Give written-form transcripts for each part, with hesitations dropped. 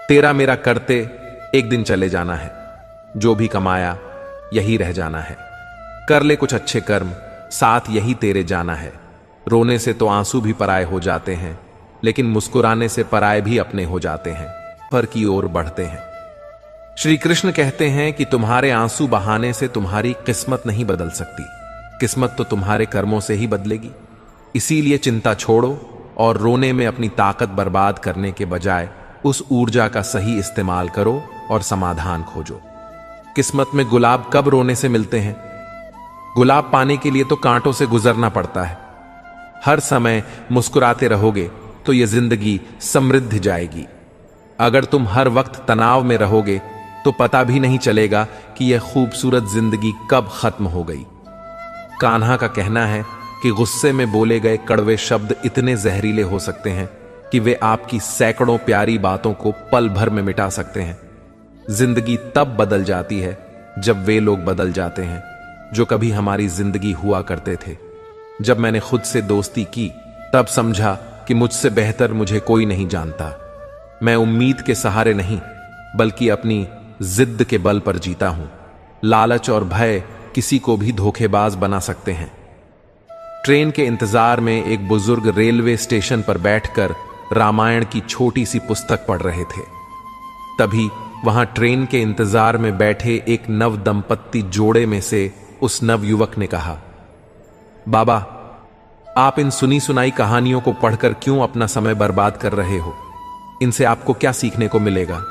तेरा मेरा करते एक दिन चले जाना है, जो भी कमाया यही रह जाना है। कर ले कुछ अच्छे कर्म, साथ यही तेरे जाना है। रोने से तो आंसू भी पराए हो जाते हैं, लेकिन मुस्कुराने से पराए भी अपने हो जाते हैं, पर की ओर बढ़ते हैं। श्री कृष्ण कहते हैं कि तुम्हारे आंसू बहाने से तुम्हारी किस्मत नहीं बदल सकती, किस्मत तो तुम्हारे कर्मों से ही बदलेगी। इसीलिए चिंता छोड़ो और रोने में अपनी ताकत बर्बाद करने के बजाय उस ऊर्जा का सही इस्तेमाल करो और समाधान खोजो। किस्मत में गुलाब कब रोने से मिलते हैं? गुलाब पाने के लिए तो कांटों से गुजरना पड़ता है। हर समय मुस्कुराते रहोगे तो यह जिंदगी समृद्ध जाएगी। अगर तुम हर वक्त तनाव में रहोगे तो पता भी नहीं चलेगा कि यह खूबसूरत जिंदगी कब खत्म हो गई। कान्हा का कहना है कि गुस्से में बोले गए कड़वे शब्द इतने जहरीले हो सकते हैं कि वे आपकी सैकड़ों प्यारी बातों को पल भर में मिटा सकते हैं। जिंदगी तब बदल जाती है जब वे लोग बदल जाते हैं जो कभी हमारी जिंदगी हुआ करते थे। जब मैंने खुद से दोस्ती की तब समझा कि मुझसे बेहतर मुझे कोई नहीं जानता। मैं उम्मीद के सहारे नहीं बल्कि अपनी जिद के बल पर जीता हूं। लालच और भय किसी को भी धोखेबाज बना सकते हैं। ट्रेन के इंतजार में एक बुजुर्ग रेलवे स्टेशन पर बैठकर रामायण की छोटी सी पुस्तक पढ़ रहे थे। तभी वहां ट्रेन के इंतजार में बैठे एक नव दंपत्ति जोड़े में से उस नव युवक ने कहा, बाबा, आप इन सुनी सुनाई कहानियों को पढ़कर क्यों अपना समय बर्बाद कर रहे हो? इनसे आपको क्या सीखने को मिलेगा?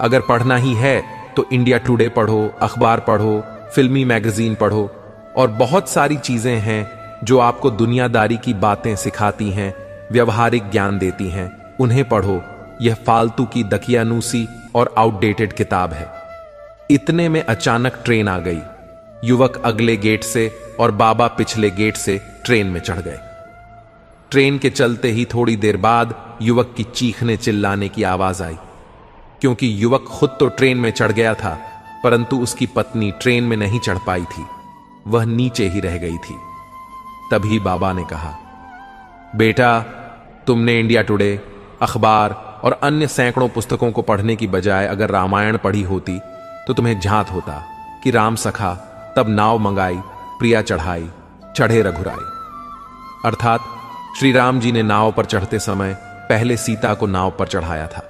अगर पढ़ना ही है तो इंडिया टुडे पढ़ो, अखबार पढ़ो, फिल्मी मैगजीन पढ़ो और बहुत सारी चीजें हैं जो आपको दुनियादारी की बातें सिखाती हैं, व्यवहारिक ज्ञान देती हैं। उन्हें पढ़ो। यह फालतू की दकियानूसी और आउटडेटेड किताब है। इतने में अचानक ट्रेन आ गई। युवक अगले गेट से और बाबा पिछले गेट से ट्रेन में चढ़ गए। ट्रेन के चलते ही थोड़ी देर बाद युवक की चीखने चिल्लाने की आवाज आई, क्योंकि युवक खुद तो ट्रेन में चढ़ गया था परंतु उसकी पत्नी ट्रेन में नहीं चढ़ पाई थी, वह नीचे ही रह गई थी। तभी बाबा ने कहा, बेटा, तुमने इंडिया टुडे, अखबार और अन्य सैकड़ों पुस्तकों को पढ़ने की बजाय अगर रामायण पढ़ी होती तो तुम्हें झांत होता कि राम सखा तब नाव मंगाई, प्रिया चढ़ाई, चढ़े रघुराई। अर्थात श्री राम जी ने नाव पर चढ़ते समय पहले सीता को नाव पर चढ़ाया था,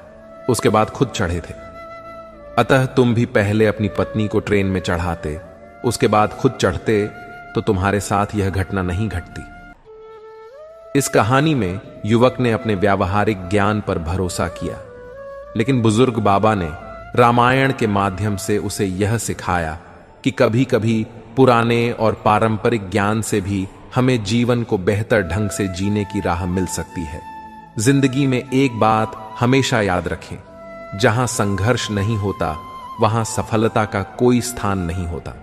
उसके बाद खुद चढ़े थे। अतः तुम भी पहले अपनी पत्नी को ट्रेन में चढ़ाते, उसके बाद खुद चढ़ते तो तुम्हारे साथ यह घटना नहीं घटती। इस कहानी में युवक ने अपने व्यावहारिक ज्ञान पर भरोसा किया, लेकिन बुजुर्ग बाबा ने रामायण के माध्यम से उसे यह सिखाया कि कभी कभी पुराने और पारंपरिक ज्ञान से भी हमें जीवन को बेहतर ढंग से जीने की राह मिल सकती है। जिंदगी में एक बात हमेशा याद रखें, जहां संघर्ष नहीं होता वहां सफलता का कोई स्थान नहीं होता।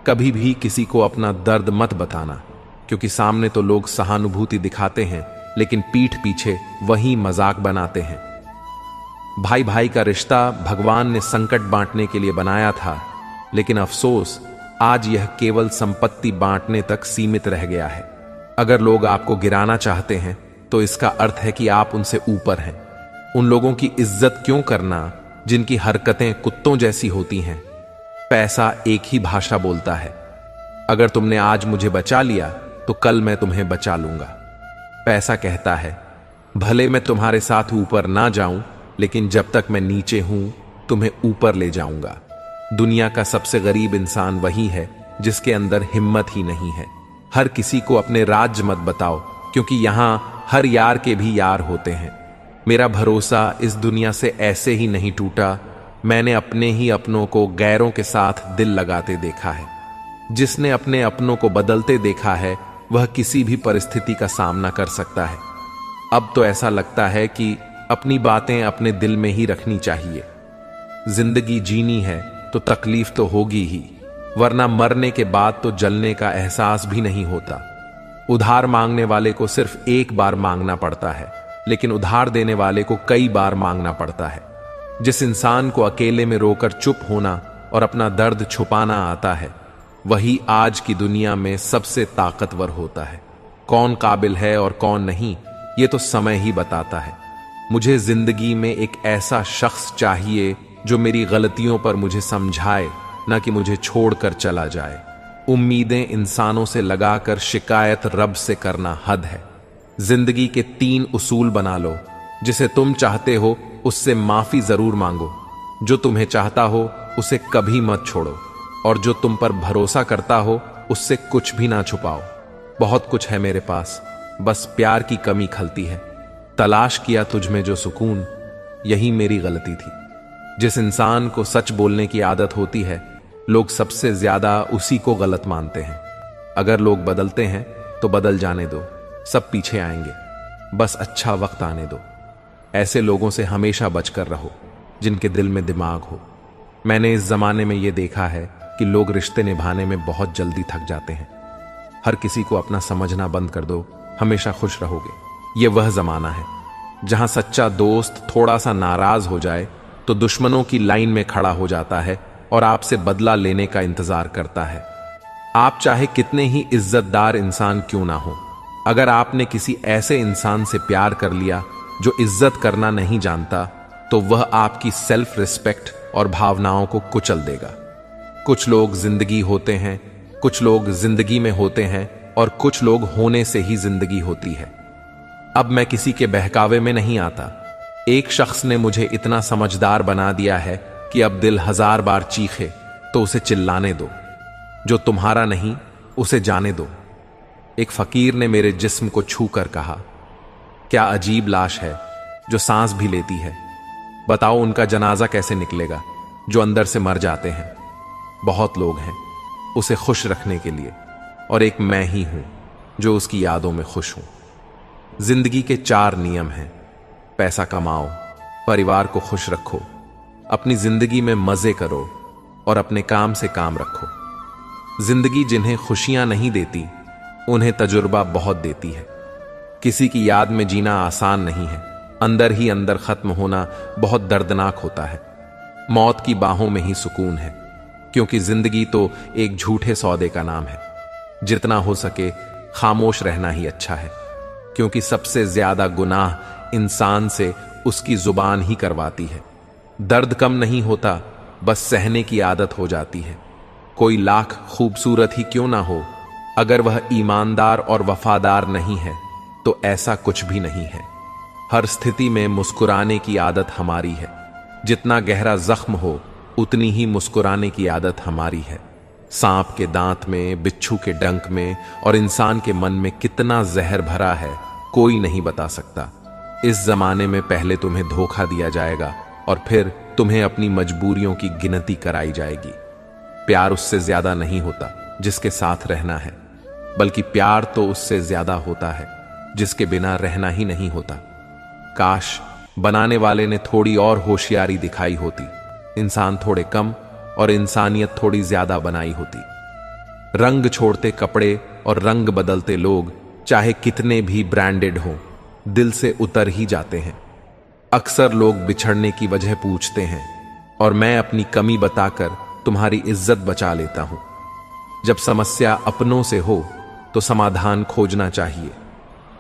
कभी भी किसी को अपना दर्द मत बताना, क्योंकि सामने तो लोग सहानुभूति दिखाते हैं लेकिन पीठ पीछे वही मजाक बनाते हैं। भाई भाई का रिश्ता भगवान ने संकट बांटने के लिए बनाया था, लेकिन अफसोस आज यह केवल संपत्ति बांटने तक सीमित रह गया है। अगर लोग आपको गिराना चाहते हैं तो इसका अर्थ है कि आप उनसे ऊपर हैं। उन लोगों की इज्जत क्यों करना जिनकी हरकतें कुत्तों जैसी होती हैं? पैसा एक ही भाषा बोलता है। अगर तुमने आज मुझे बचा लिया तो कल मैं तुम्हें बचा लूंगा। पैसा कहता है, भले मैं तुम्हारे साथ ऊपर ना जाऊं, लेकिन जब तक मैं नीचे हूं तुम्हें ऊपर ले जाऊंगा। दुनिया का सबसे गरीब इंसान वही है जिसके अंदर हिम्मत ही नहीं है। हर किसी को अपने राज मत बताओ, क्योंकि यहां हर यार के भी यार होते हैं। मेरा भरोसा इस दुनिया से ऐसे ही नहीं टूटा। मैंने अपने ही अपनों को गैरों के साथ दिल लगाते देखा है। जिसने अपने अपनों को बदलते देखा है वह किसी भी परिस्थिति का सामना कर सकता है। अब तो ऐसा लगता है कि अपनी बातें अपने दिल में ही रखनी चाहिए। जिंदगी जीनी है तो तकलीफ तो होगी ही, वरना मरने के बाद तो जलने का एहसास भी नहीं होता। उधार मांगने वाले को सिर्फ एक बार मांगना पड़ता है, लेकिन उधार देने वाले को कई बार मांगना पड़ता है। जिस इंसान को अकेले में रोकर चुप होना और अपना दर्द छुपाना आता है, वही आज की दुनिया में सबसे ताकतवर होता है। कौन काबिल है और कौन नहीं, ये तो समय ही बताता है। मुझे जिंदगी में एक ऐसा शख्स चाहिए जो मेरी गलतियों पर मुझे समझाए, न कि मुझे छोड़कर चला जाए। उम्मीदें इंसानों से लगाकर शिकायत रब से करना हद है। जिंदगी के 3 उसूल बना लो। जिसे तुम चाहते हो उससे माफी जरूर मांगो, जो तुम्हें चाहता हो उसे कभी मत छोड़ो, और जो तुम पर भरोसा करता हो उससे कुछ भी ना छुपाओ। बहुत कुछ है मेरे पास, बस प्यार की कमी खलती है। तलाश किया तुझ में जो सुकून, यही मेरी गलती थी। जिस इंसान को सच बोलने की आदत होती है, लोग सबसे ज्यादा उसी को गलत मानते हैं। अगर लोग बदलते हैं तो बदल जाने दो, सब पीछे आएंगे, बस अच्छा वक्त आने दो। ऐसे लोगों से हमेशा बचकर रहो जिनके दिल में दिमाग हो। मैंने इस जमाने में यह देखा है कि लोग रिश्ते निभाने में बहुत जल्दी थक जाते हैं। हर किसी को अपना समझना बंद कर दो, हमेशा खुश रहोगे। यह वह जमाना है जहां सच्चा दोस्त थोड़ा सा नाराज हो जाए तो दुश्मनों की लाइन में खड़ा हो जाता है और आपसे बदला लेने का इंतजार करता है। आप चाहे कितने ही इज्जतदार इंसान क्यों ना हो, अगर आपने किसी ऐसे इंसान से प्यार कर लिया जो इज्जत करना नहीं जानता, तो वह आपकी सेल्फ रिस्पेक्ट और भावनाओं को कुचल देगा। कुछ लोग जिंदगी होते हैं, कुछ लोग जिंदगी में होते हैं, और कुछ लोग होने से ही जिंदगी होती है। अब मैं किसी के बहकावे में नहीं आता। एक शख्स ने मुझे इतना समझदार बना दिया है कि अब दिल 1000 बार चीखे तो उसे चिल्लाने दो। जो तुम्हारा नहीं उसे जाने दो। एक फकीर ने मेरे जिस्म को छू कर कहा, क्या अजीब लाश है जो सांस भी लेती है। बताओ उनका जनाजा कैसे निकलेगा जो अंदर से मर जाते हैं। बहुत लोग हैं उसे खुश रखने के लिए, और एक मैं ही हूं जो उसकी यादों में खुश हूं। जिंदगी के 4 नियम हैं। पैसा कमाओ, परिवार को खुश रखो, अपनी जिंदगी में मजे करो, और अपने काम से काम रखो। जिंदगी जिन्हें खुशियां नहीं देती उन्हें तजुर्बा बहुत देती है। किसी की याद में जीना आसान नहीं है, अंदर ही अंदर खत्म होना बहुत दर्दनाक होता है। मौत की बाहों में ही सुकून है, क्योंकि जिंदगी तो एक झूठे सौदे का नाम है। जितना हो सके खामोश रहना ही अच्छा है, क्योंकि सबसे ज्यादा गुनाह इंसान से उसकी जुबान ही करवाती है। दर्द कम नहीं होता, बस सहने की आदत हो जाती है। कोई लाख खूबसूरत ही क्यों ना हो, अगर वह ईमानदार और वफादार नहीं है तो ऐसा कुछ भी नहीं है। हर स्थिति में मुस्कुराने की आदत हमारी है। जितना गहरा जख्म हो उतनी ही मुस्कुराने की आदत हमारी है। सांप के दांत में, बिच्छू के डंक में और इंसान के मन में कितना जहर भरा है, कोई नहीं बता सकता। इस जमाने में पहले तुम्हें धोखा दिया जाएगा और फिर तुम्हें अपनी मजबूरियों की गिनती कराई जाएगी। प्यार उससे ज्यादा नहीं होता जिसके साथ रहना है, बल्कि प्यार तो उससे ज्यादा होता है जिसके बिना रहना ही नहीं होता। काश बनाने वाले ने थोड़ी और होशियारी दिखाई होती, इंसान थोड़े कम और इंसानियत थोड़ी ज्यादा बनाई होती। रंग छोड़ते कपड़े और रंग बदलते लोग चाहे कितने भी ब्रांडेड हों, दिल से उतर ही जाते हैं। अक्सर लोग बिछड़ने की वजह पूछते हैं और मैं अपनी कमी बताकर तुम्हारी इज्जत बचा लेता हूं। जब समस्या अपनों से हो तो समाधान खोजना चाहिए।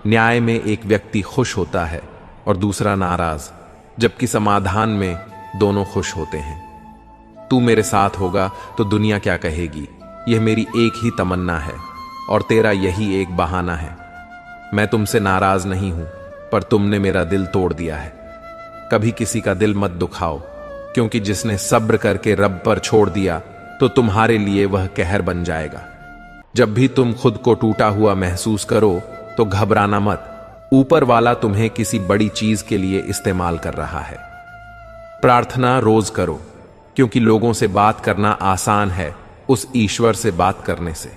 न्याय में एक व्यक्ति खुश होता है और दूसरा नाराज, जबकि समाधान में दोनों खुश होते हैं। तू मेरे साथ होगा तो दुनिया क्या कहेगी, यह मेरी एक ही तमन्ना है और तेरा यही एक बहाना है। मैं तुमसे नाराज नहीं हूं, पर तुमने मेरा दिल तोड़ दिया है। कभी किसी का दिल मत दुखाओ, क्योंकि जिसने सब्र करके रब पर छोड़ दिया तो तुम्हारे लिए वह कहर बन जाएगा। जब भी तुम खुद को टूटा हुआ महसूस करो तो घबराना मत, ऊपर वाला तुम्हें किसी बड़ी चीज के लिए इस्तेमाल कर रहा है। प्रार्थना रोज करो, क्योंकि लोगों से बात करना आसान है उस ईश्वर से बात करने से।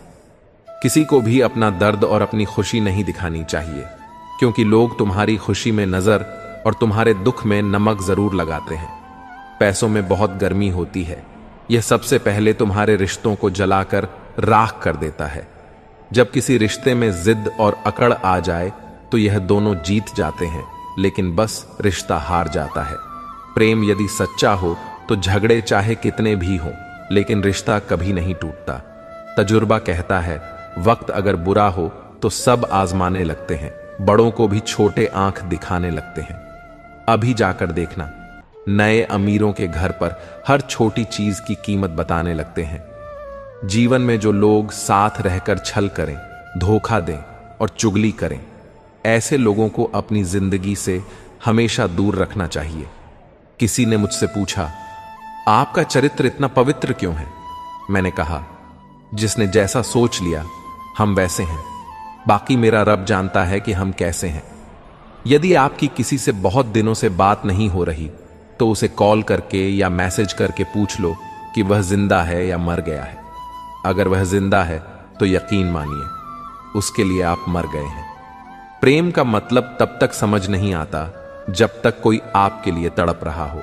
किसी को भी अपना दर्द और अपनी खुशी नहीं दिखानी चाहिए, क्योंकि लोग तुम्हारी खुशी में नजर और तुम्हारे दुख में नमक जरूर लगाते हैं। पैसों में बहुत गर्मी होती है, यह सबसे पहले तुम्हारे रिश्तों को जलाकर राख कर देता है। जब किसी रिश्ते में जिद और अकड़ आ जाए तो यह दोनों जीत जाते हैं, लेकिन बस रिश्ता हार जाता है। प्रेम यदि सच्चा हो तो झगड़े चाहे कितने भी हों, लेकिन रिश्ता कभी नहीं टूटता। तजुर्बा कहता है, वक्त अगर बुरा हो तो सब आजमाने लगते हैं, बड़ों को भी छोटे आंख दिखाने लगते हैं। अभी जाकर देखना, नए अमीरों के घर पर हर छोटी चीज की कीमत बताने लगते हैं। जीवन में जो लोग साथ रहकर छल करें, धोखा दें और चुगली करें, ऐसे लोगों को अपनी जिंदगी से हमेशा दूर रखना चाहिए। किसी ने मुझसे पूछा, आपका चरित्र इतना पवित्र क्यों है? मैंने कहा, जिसने जैसा सोच लिया हम वैसे हैं, बाकी मेरा रब जानता है कि हम कैसे हैं। यदि आपकी किसी से बहुत दिनों से बात नहीं हो रही तो उसे कॉल करके या मैसेज करके पूछ लो कि वह जिंदा है या मर गया है। अगर वह जिंदा है तो यकीन मानिए उसके लिए आप मर गए हैं। प्रेम का मतलब तब तक समझ नहीं आता जब तक कोई आपके लिए तड़प रहा हो।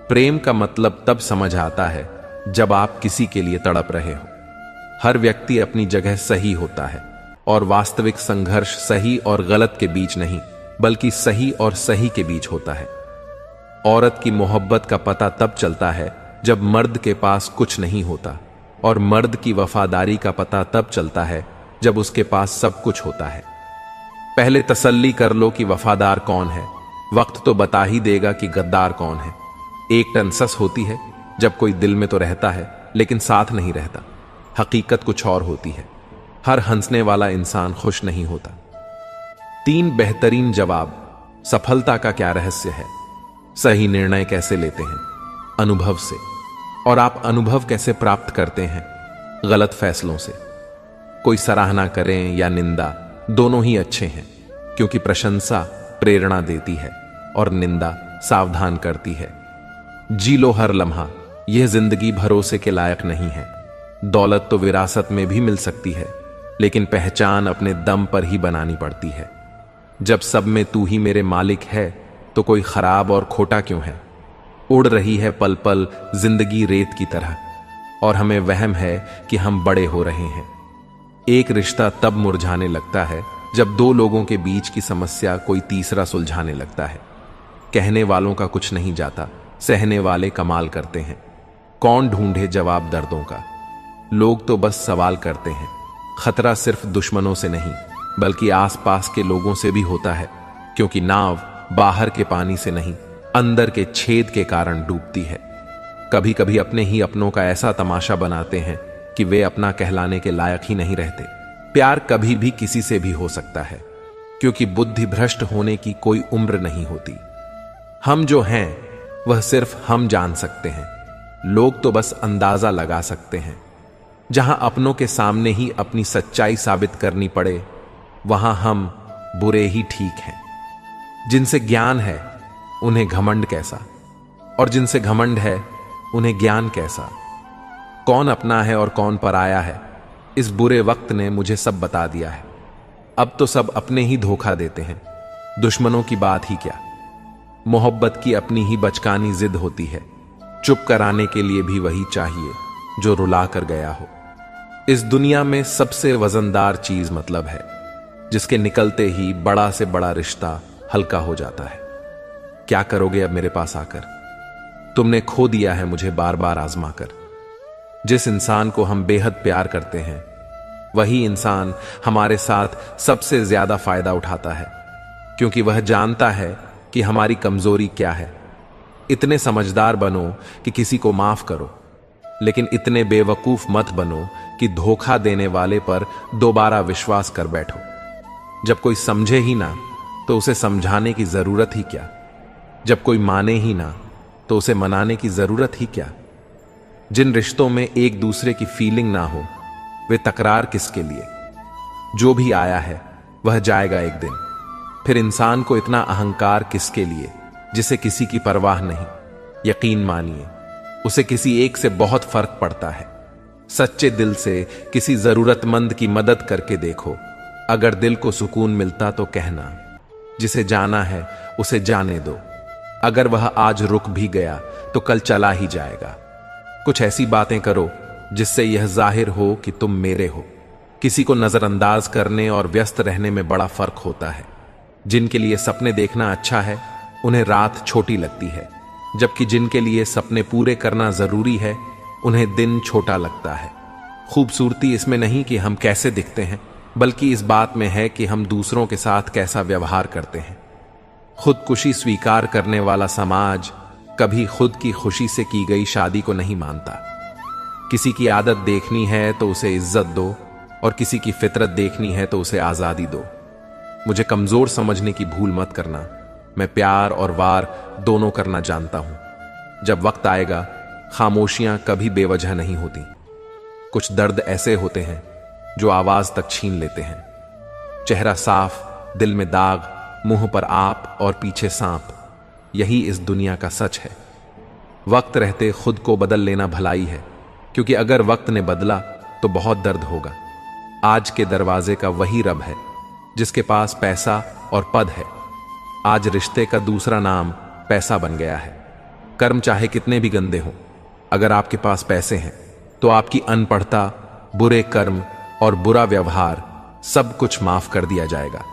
प्रेम का मतलब तब समझ आता है जब आप किसी के लिए तड़प रहे हो। हर व्यक्ति अपनी जगह सही होता है और वास्तविक संघर्ष सही और गलत के बीच नहीं, बल्कि सही और सही के बीच होता है। औरत की मोहब्बत का पता तब चलता है जब मर्द के पास कुछ नहीं होता, और मर्द की वफादारी का पता तब चलता है जब उसके पास सब कुछ होता है। पहले तसल्ली कर लो कि वफादार कौन है, वक्त तो बता ही देगा कि गद्दार कौन है। एक टन सस होती है जब कोई दिल में तो रहता है लेकिन साथ नहीं रहता। हकीकत कुछ और होती है। हर हंसने वाला इंसान खुश नहीं होता। 3 बेहतरीन जवाब। सफलता का क्या रहस्य है? सही निर्णय कैसे लेते हैं? अनुभव से। और आप अनुभव कैसे प्राप्त करते हैं? गलत फैसलों से। कोई सराहना करें या निंदा, दोनों ही अच्छे हैं, क्योंकि प्रशंसा प्रेरणा देती है और निंदा सावधान करती है। जी लो हर लम्हा, यह जिंदगी भरोसे के लायक नहीं है। दौलत तो विरासत में भी मिल सकती है, लेकिन पहचान अपने दम पर ही बनानी पड़ती है। जब सब में तू ही मेरे मालिक है तो कोई खराब और खोटा क्यों है? उड़ रही है पल पल जिंदगी रेत की तरह, और हमें वहम है कि हम बड़े हो रहे हैं। एक रिश्ता तब मुरझाने लगता है जब 2 लोगों के बीच की समस्या कोई तीसरा सुलझाने लगता है। कहने वालों का कुछ नहीं जाता, सहने वाले कमाल करते हैं। कौन ढूंढे जवाब दर्दों का? लोग तो बस सवाल करते हैं। खतरा सिर्फ दुश्मनों से नहीं, बल्कि आसपास के लोगों से भी होता है, क्योंकि नाव बाहर के पानी से नहीं, अंदर के छेद के कारण डूबती है। कभी कभी अपने ही अपनों का ऐसा तमाशा बनाते हैं कि वे अपना कहलाने के लायक ही नहीं रहते। प्यार कभी भी किसी से भी हो सकता है, क्योंकि बुद्धि भ्रष्ट होने की कोई उम्र नहीं होती। हम जो हैं वह सिर्फ हम जान सकते हैं, लोग तो बस अंदाजा लगा सकते हैं। जहां अपनों के सामने ही अपनी सच्चाई साबित करनी पड़े, वहां हम बुरे ही ठीक हैं। जिनसे ज्ञान है उन्हें घमंड कैसा, और जिनसे घमंड है उन्हें ज्ञान कैसा। कौन अपना है और कौन पराया है, इस बुरे वक्त ने मुझे सब बता दिया है। अब तो सब अपने ही धोखा देते हैं, दुश्मनों की बात ही क्या। मोहब्बत की अपनी ही बचकानी जिद होती है, चुप कराने के लिए भी वही चाहिए जो रुला कर गया हो। इस दुनिया में सबसे वजनदार चीज मतलब है, जिसके निकलते ही बड़ा से बड़ा रिश्ता हल्का हो जाता है। क्या करोगे अब मेरे पास आकर? तुमने खो दिया है मुझे बार बार आजमा कर। जिस इंसान को हम बेहद प्यार करते हैं, वही इंसान हमारे साथ सबसे ज्यादा फायदा उठाता है, क्योंकि वह जानता है कि हमारी कमजोरी क्या है। इतने समझदार बनो कि किसी को माफ करो, लेकिन इतने बेवकूफ मत बनो कि धोखा देने वाले पर दोबारा विश्वास कर बैठो। जब कोई समझे ही ना तो उसे समझाने की जरूरत ही क्या? जब कोई माने ही ना तो उसे मनाने की जरूरत ही क्या? जिन रिश्तों में एक दूसरे की फीलिंग ना हो, वे तकरार किसके लिए? जो भी आया है वह जाएगा एक दिन। फिर इंसान को इतना अहंकार किसके लिए, जिसे किसी की परवाह नहीं? यकीन मानिए, उसे किसी एक से बहुत फर्क पड़ता है। सच्चे दिल से किसी जरूरतमंद की मदद करके देखो। अगर दिल को सुकून मिलता तो कहना, जिसे जाना है उसे जाने दो। अगर वह आज रुक भी गया तो कल चला ही जाएगा। कुछ ऐसी बातें करो जिससे यह जाहिर हो कि तुम मेरे हो। किसी को नजरअंदाज करने और व्यस्त रहने में बड़ा फर्क होता है। जिनके लिए सपने देखना अच्छा है, उन्हें रात छोटी लगती है, जबकि जिनके लिए सपने पूरे करना जरूरी है, उन्हें दिन छोटा लगता है। खूबसूरती इसमें नहीं कि हम कैसे दिखते हैं, बल्कि इस बात में है कि हम दूसरों के साथ कैसा व्यवहार करते हैं। खुदकुशी स्वीकार करने वाला समाज कभी खुद की खुशी से की गई शादी को नहीं मानता। किसी की आदत देखनी है तो उसे इज्जत दो, और किसी की फितरत देखनी है तो उसे आजादी दो। मुझे कमजोर समझने की भूल मत करना। मैं प्यार और वार दोनों करना जानता हूं। जब वक्त आएगा, खामोशियां कभी बेवजह नहीं होती। कुछ दर्द ऐसे होते हैं जो आवाज तक छीन लेते हैं। चेहरा साफ, दिल में दाग, मुंह पर आप और पीछे सांप, यही इस दुनिया का सच है। वक्त रहते खुद को बदल लेना भलाई है, क्योंकि अगर वक्त ने बदला तो बहुत दर्द होगा। आज के दरवाजे का वही रब है जिसके पास पैसा और पद है। आज रिश्ते का दूसरा नाम पैसा बन गया है। कर्म चाहे कितने भी गंदे हों, अगर आपके पास पैसे हैं तो आपकी अनपढ़ता, बुरे कर्म और बुरा व्यवहार सब कुछ माफ कर दिया जाएगा।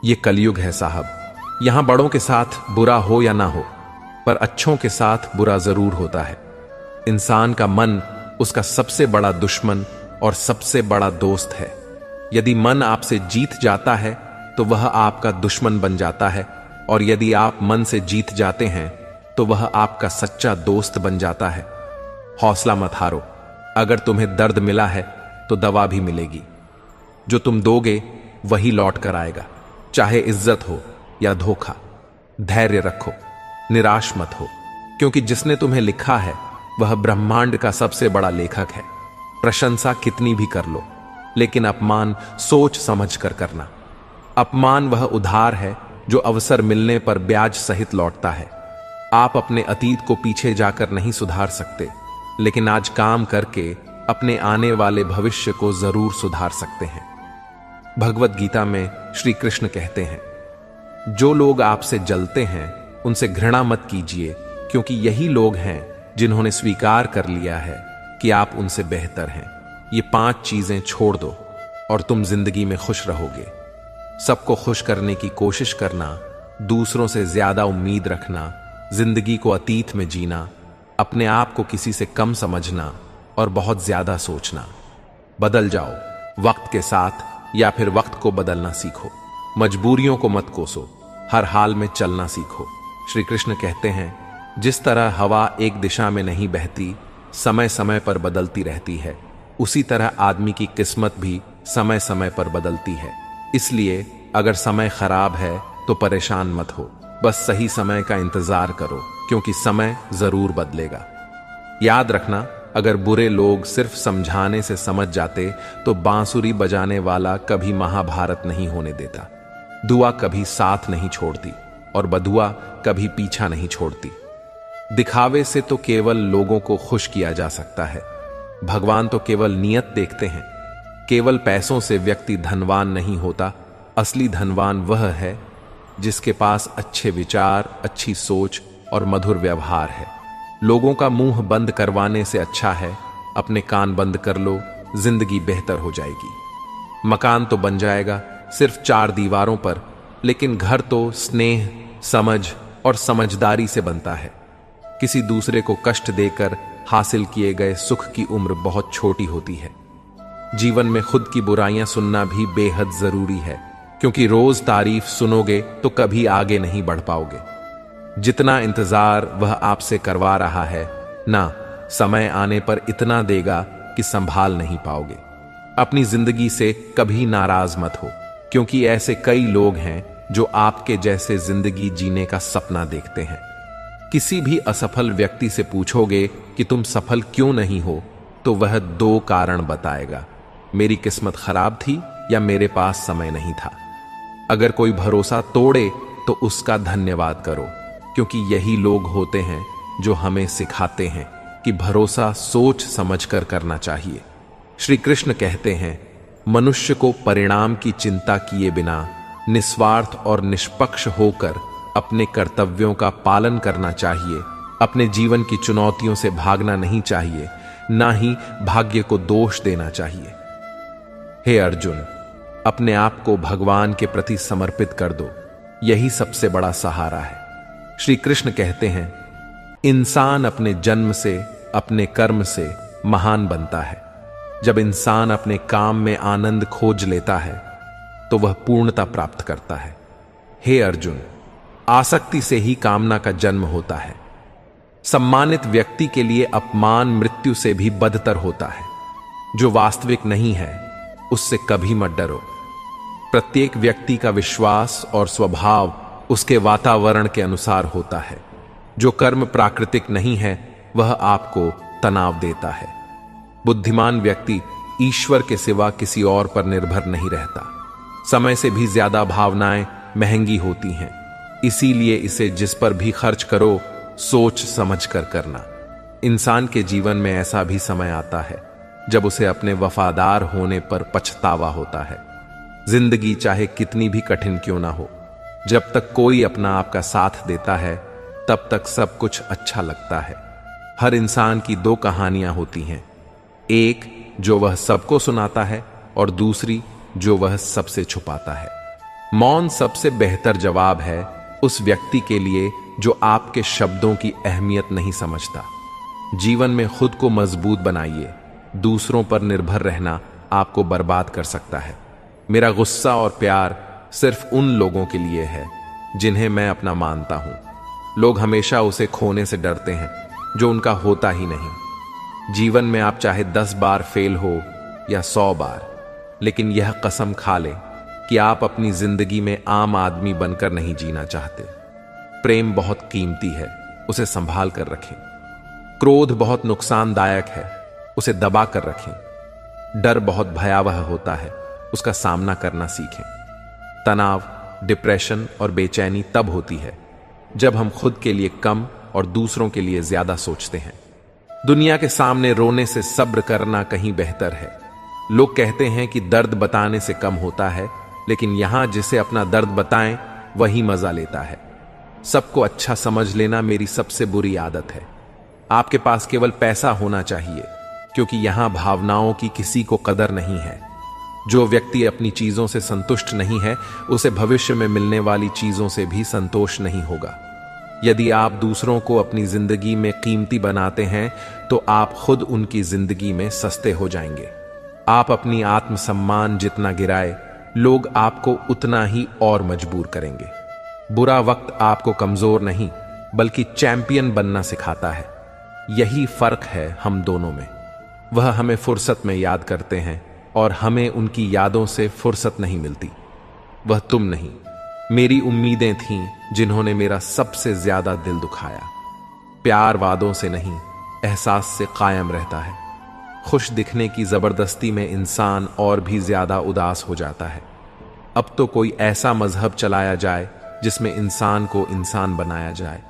ये कलयुग है साहब। यहां बड़ों के साथ बुरा हो या ना हो, पर अच्छों के साथ बुरा जरूर होता है। इंसान का मन उसका सबसे बड़ा दुश्मन और सबसे बड़ा दोस्त है। यदि मन आपसे जीत जाता है तो वह आपका दुश्मन बन जाता है, और यदि आप मन से जीत जाते हैं तो वह आपका सच्चा दोस्त बन जाता है। हौसला मत हारो। अगर तुम्हें दर्द मिला है तो दवा भी मिलेगी। जो तुम दोगे वही लौट कर आएगा, चाहे इज्जत हो या धोखा। धैर्य रखो, निराश मत हो, क्योंकि जिसने तुम्हें लिखा है वह ब्रह्मांड का सबसे बड़ा लेखक है। प्रशंसा कितनी भी कर लो, लेकिन अपमान सोच समझ कर करना। अपमान वह उधार है जो अवसर मिलने पर ब्याज सहित लौटता है। आप अपने अतीत को पीछे जाकर नहीं सुधार सकते, लेकिन आज काम करके अपने आने वाले भविष्य को जरूर सुधार सकते हैं। भगवत गीता में श्री कृष्ण कहते हैं, जो लोग आपसे जलते हैं उनसे घृणा मत कीजिए, क्योंकि यही लोग हैं जिन्होंने स्वीकार कर लिया है कि आप उनसे बेहतर हैं। ये 5 चीजें छोड़ दो और तुम जिंदगी में खुश रहोगे। सबको खुश करने की कोशिश करना, दूसरों से ज्यादा उम्मीद रखना, जिंदगी को अतीत में जीना, अपने आप को किसी से कम समझना और बहुत ज्यादा सोचना। बदल जाओ वक्त के साथ, या फिर वक्त को बदलना सीखो। मजबूरियों को मत कोसो, हर हाल में चलना सीखो। श्री कृष्ण कहते हैं, जिस तरह हवा एक दिशा में नहीं बहती, समय समय पर बदलती रहती है, उसी तरह आदमी की किस्मत भी समय समय पर बदलती है। इसलिए अगर समय खराब है तो परेशान मत हो, बस सही समय का इंतजार करो, क्योंकि समय जरूर बदलेगा। याद रखना, अगर बुरे लोग सिर्फ समझाने से समझ जाते तो बांसुरी बजाने वाला कभी महाभारत नहीं होने देता। दुआ कभी साथ नहीं छोड़ती और बदुआ कभी पीछा नहीं छोड़ती। दिखावे से तो केवल लोगों को खुश किया जा सकता है। भगवान तो केवल नियत देखते हैं। केवल पैसों से व्यक्ति धनवान नहीं होता। असली धनवान वह है जिसके पास अच्छे विचार, अच्छी सोच और मधुर व्यवहार है। लोगों का मुंह बंद करवाने से अच्छा है अपने कान बंद कर लो, जिंदगी बेहतर हो जाएगी। मकान तो बन जाएगा सिर्फ 4 दीवारों पर, लेकिन घर तो स्नेह, समझ और समझदारी से बनता है। किसी दूसरे को कष्ट देकर हासिल किए गए सुख की उम्र बहुत छोटी होती है। जीवन में खुद की बुराइयां सुनना भी बेहद जरूरी है, क्योंकि रोज तारीफ सुनोगे तो कभी आगे नहीं बढ़ पाओगे। जितना इंतजार वह आपसे करवा रहा है ना, समय आने पर इतना देगा कि संभाल नहीं पाओगे। अपनी जिंदगी से कभी नाराज मत हो, क्योंकि ऐसे कई लोग हैं जो आपके जैसे जिंदगी जीने का सपना देखते हैं। किसी भी असफल व्यक्ति से पूछोगे कि तुम सफल क्यों नहीं हो, तो वह 2 कारण बताएगा, मेरी किस्मत खराब थी या मेरे पास समय नहीं था। अगर कोई भरोसा तोड़े तो उसका धन्यवाद करो, क्योंकि यही लोग होते हैं जो हमें सिखाते हैं कि भरोसा सोच समझकर करना चाहिए। श्री कृष्ण कहते हैं, मनुष्य को परिणाम की चिंता किए बिना निस्वार्थ और निष्पक्ष होकर अपने कर्तव्यों का पालन करना चाहिए। अपने जीवन की चुनौतियों से भागना नहीं चाहिए, ना ही भाग्य को दोष देना चाहिए। हे अर्जुन, अपने आप को भगवान के प्रति समर्पित कर दो, यही सबसे बड़ा सहारा है। श्री कृष्ण कहते हैं, इंसान अपने जन्म से, अपने कर्म से महान बनता है। जब इंसान अपने काम में आनंद खोज लेता है तो वह पूर्णता प्राप्त करता है। हे अर्जुन, आसक्ति से ही कामना का जन्म होता है। सम्मानित व्यक्ति के लिए अपमान मृत्यु से भी बदतर होता है। जो वास्तविक नहीं है उससे कभी मत डरो। प्रत्येक व्यक्ति का विश्वास और स्वभाव उसके वातावरण के अनुसार होता है। जो कर्म प्राकृतिक नहीं है वह आपको तनाव देता है। बुद्धिमान व्यक्ति ईश्वर के सिवा किसी और पर निर्भर नहीं रहता। समय से भी ज्यादा भावनाएं महंगी होती हैं, इसीलिए इसे जिस पर भी खर्च करो सोच समझ कर करना। इंसान के जीवन में ऐसा भी समय आता है जब उसे अपने वफादार होने पर पछतावा होता है। जिंदगी चाहे कितनी भी कठिन क्यों ना हो, जब तक कोई अपना आपका साथ देता है तब तक सब कुछ अच्छा लगता है। हर इंसान की दो कहानियां होती हैं, एक जो वह सबको सुनाता है और दूसरी जो वह सबसे छुपाता है। मौन सबसे बेहतर जवाब है उस व्यक्ति के लिए जो आपके शब्दों की अहमियत नहीं समझता। जीवन में खुद को मजबूत बनाइए। दूसरों पर निर्भर रहना आपको बर्बाद कर सकता है। मेरा गुस्सा और प्यार सिर्फ उन लोगों के लिए है जिन्हें मैं अपना मानता हूं। लोग हमेशा उसे खोने से डरते हैं जो उनका होता ही नहीं। जीवन में आप चाहे 10 बार फेल हो या 100 बार, लेकिन यह कसम खा लें कि आप अपनी जिंदगी में आम आदमी बनकर नहीं जीना चाहते। प्रेम बहुत कीमती है, उसे संभाल कर रखें। क्रोध बहुत नुकसानदायक है, उसे दबा कर रखें। डर बहुत भयावह होता है, उसका सामना करना सीखें। तनाव, डिप्रेशन और बेचैनी तब होती है जब हम खुद के लिए कम और दूसरों के लिए ज्यादा सोचते हैं। दुनिया के सामने रोने से सब्र करना कहीं बेहतर है। लोग कहते हैं कि दर्द बताने से कम होता है, लेकिन यहां जिसे अपना दर्द बताएं वही मजा लेता है। सबको अच्छा समझ लेना मेरी सबसे बुरी आदत है। आपके पास केवल पैसा होना चाहिए, क्योंकि यहां भावनाओं की किसी को कदर नहीं है। जो व्यक्ति अपनी चीजों से संतुष्ट नहीं है उसे भविष्य में मिलने वाली चीजों से भी संतोष नहीं होगा। यदि आप दूसरों को अपनी जिंदगी में कीमती बनाते हैं तो आप खुद उनकी जिंदगी में सस्ते हो जाएंगे। आप अपनी आत्मसम्मान जितना गिराए, लोग आपको उतना ही और मजबूर करेंगे। बुरा वक्त आपको कमजोर नहीं बल्कि चैंपियन बनना सिखाता है। यही फर्क है हम दोनों में। वह हमें फुर्सत में याद करते हैं और हमें उनकी यादों से फुर्सत नहीं मिलती। वह तुम नहीं, मेरी उम्मीदें थीं जिन्होंने मेरा सबसे ज्यादा दिल दुखाया। प्यार वादों से नहीं, एहसास से कायम रहता है। खुश दिखने की जबरदस्ती में इंसान और भी ज्यादा उदास हो जाता है। अब तो कोई ऐसा मजहब चलाया जाए जिसमें इंसान को इंसान बनाया जाए।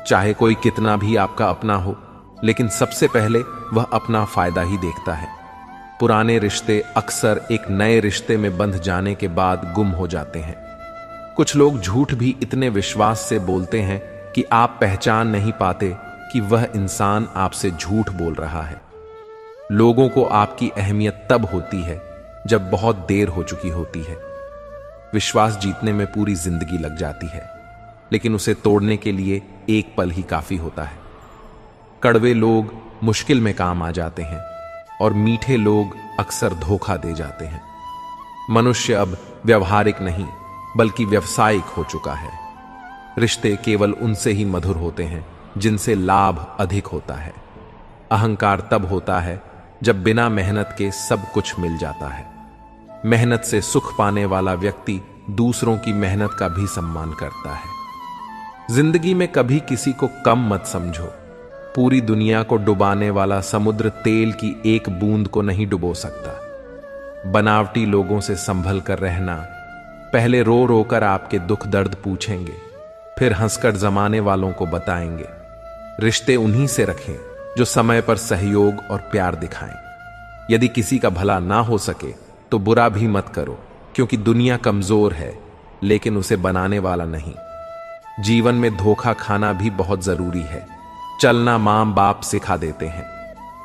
चाहे कोई कितना भी आपका अपना हो, लेकिन सबसे पहले वह अपना फायदा ही देखता है। पुराने रिश्ते अक्सर एक नए रिश्ते में बंध जाने के बाद गुम हो जाते हैं। कुछ लोग झूठ भी इतने विश्वास से बोलते हैं कि आप पहचान नहीं पाते कि वह इंसान आपसे झूठ बोल रहा है। लोगों को आपकी अहमियत तब होती है जब बहुत देर हो चुकी होती है। विश्वास जीतने में पूरी जिंदगी लग जाती है, लेकिन उसे तोड़ने के लिए एक पल ही काफी होता है। कड़वे लोग मुश्किल में काम आ जाते हैं और मीठे लोग अक्सर धोखा दे जाते हैं। मनुष्य अब व्यवहारिक नहीं बल्कि व्यावसायिक हो चुका है। रिश्ते केवल उनसे ही मधुर होते हैं जिनसे लाभ अधिक होता है। अहंकार तब होता है जब बिना मेहनत के सब कुछ मिल जाता है। मेहनत से सुख पाने वाला व्यक्ति दूसरों की मेहनत का भी सम्मान करता है। जिंदगी में कभी किसी को कम मत समझो। पूरी दुनिया को डुबाने वाला समुद्र तेल की एक बूंद को नहीं डुबो सकता। बनावटी लोगों से संभल कर रहना। पहले रो रो कर आपके दुख दर्द पूछेंगे, फिर हंसकर जमाने वालों को बताएंगे। रिश्ते उन्हीं से रखें जो समय पर सहयोग और प्यार दिखाएं। यदि किसी का भला ना हो सके तो बुरा भी मत करो, क्योंकि दुनिया कमजोर है लेकिन उसे बनाने वाला नहीं। जीवन में धोखा खाना भी बहुत जरूरी है। चलना मां बाप सिखा देते हैं,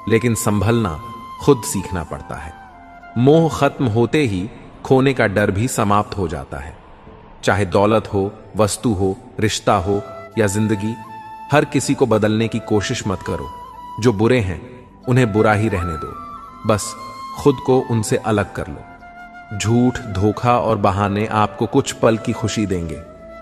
लेकिन संभलना खुद सीखना पड़ता है। मोह खत्म होते ही खोने का डर भी समाप्त हो जाता है। चाहे दौलत हो, वस्तु हो, रिश्ता हो या जिंदगी, हर किसी को बदलने की कोशिश मत करो। जो बुरे हैं उन्हें बुरा ही रहने दो, बस खुद को उनसे अलग कर लो। झूठ, धोखा और बहाने आपको कुछ पल की खुशी देंगे,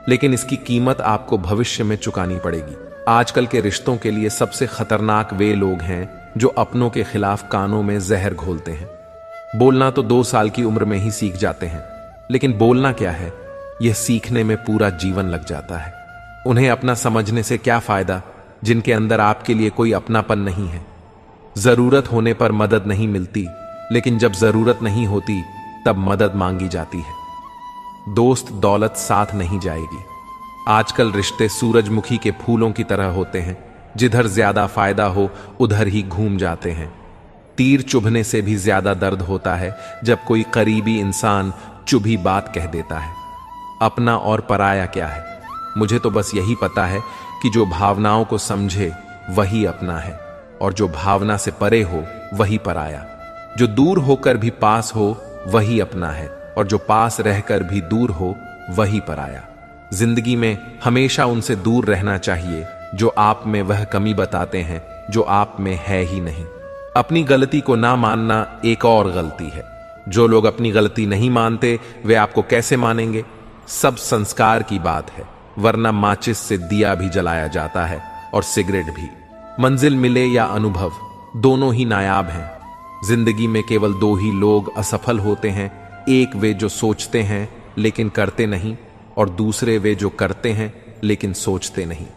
लेकिन इसकी कीमत आपको भविष्य में चुकानी पड़ेगी। आजकल के रिश्तों के लिए सबसे खतरनाक वे लोग हैं जो अपनों के खिलाफ कानों में जहर घोलते हैं। बोलना तो 2 साल की उम्र में ही सीख जाते हैं, लेकिन बोलना क्या है, यह सीखने में पूरा जीवन लग जाता है। उन्हें अपना समझने से क्या फायदा जिनके अंदर आपके लिए कोई अपनापन नहीं है। जरूरत होने पर मदद नहीं मिलती, लेकिन जब जरूरत नहीं होती तब मदद मांगी जाती है। दोस्त दौलत साथ नहीं जाएगी। आजकल रिश्ते सूरजमुखी के फूलों की तरह होते हैं, जिधर ज्यादा फायदा हो उधर ही घूम जाते हैं। तीर चुभने से भी ज्यादा दर्द होता है जब कोई करीबी इंसान चुभी बात कह देता है। अपना और पराया क्या है? मुझे तो बस यही पता है कि जो भावनाओं को समझे वही अपना है, और जो भावना से परे हो वही पराया। जो दूर होकर भी पास हो वही अपना है, और जो पास रहकर भी दूर हो वही पराया। जिंदगी में हमेशा उनसे दूर रहना चाहिए जो आप में वह कमी बताते हैं जो आप में है ही नहीं। अपनी गलती को ना मानना एक और गलती है। जो लोग अपनी गलती नहीं मानते वे आपको कैसे मानेंगे? सब संस्कार की बात है, वरना माचिस से दिया भी जलाया जाता है और सिगरेट भी। मंजिल मिले या अनुभव, दोनों ही नायाब हैं। जिंदगी में केवल 2 ही लोग असफल होते हैं, एक वे जो सोचते हैं लेकिन करते नहीं, और दूसरे वे जो करते हैं लेकिन सोचते नहीं।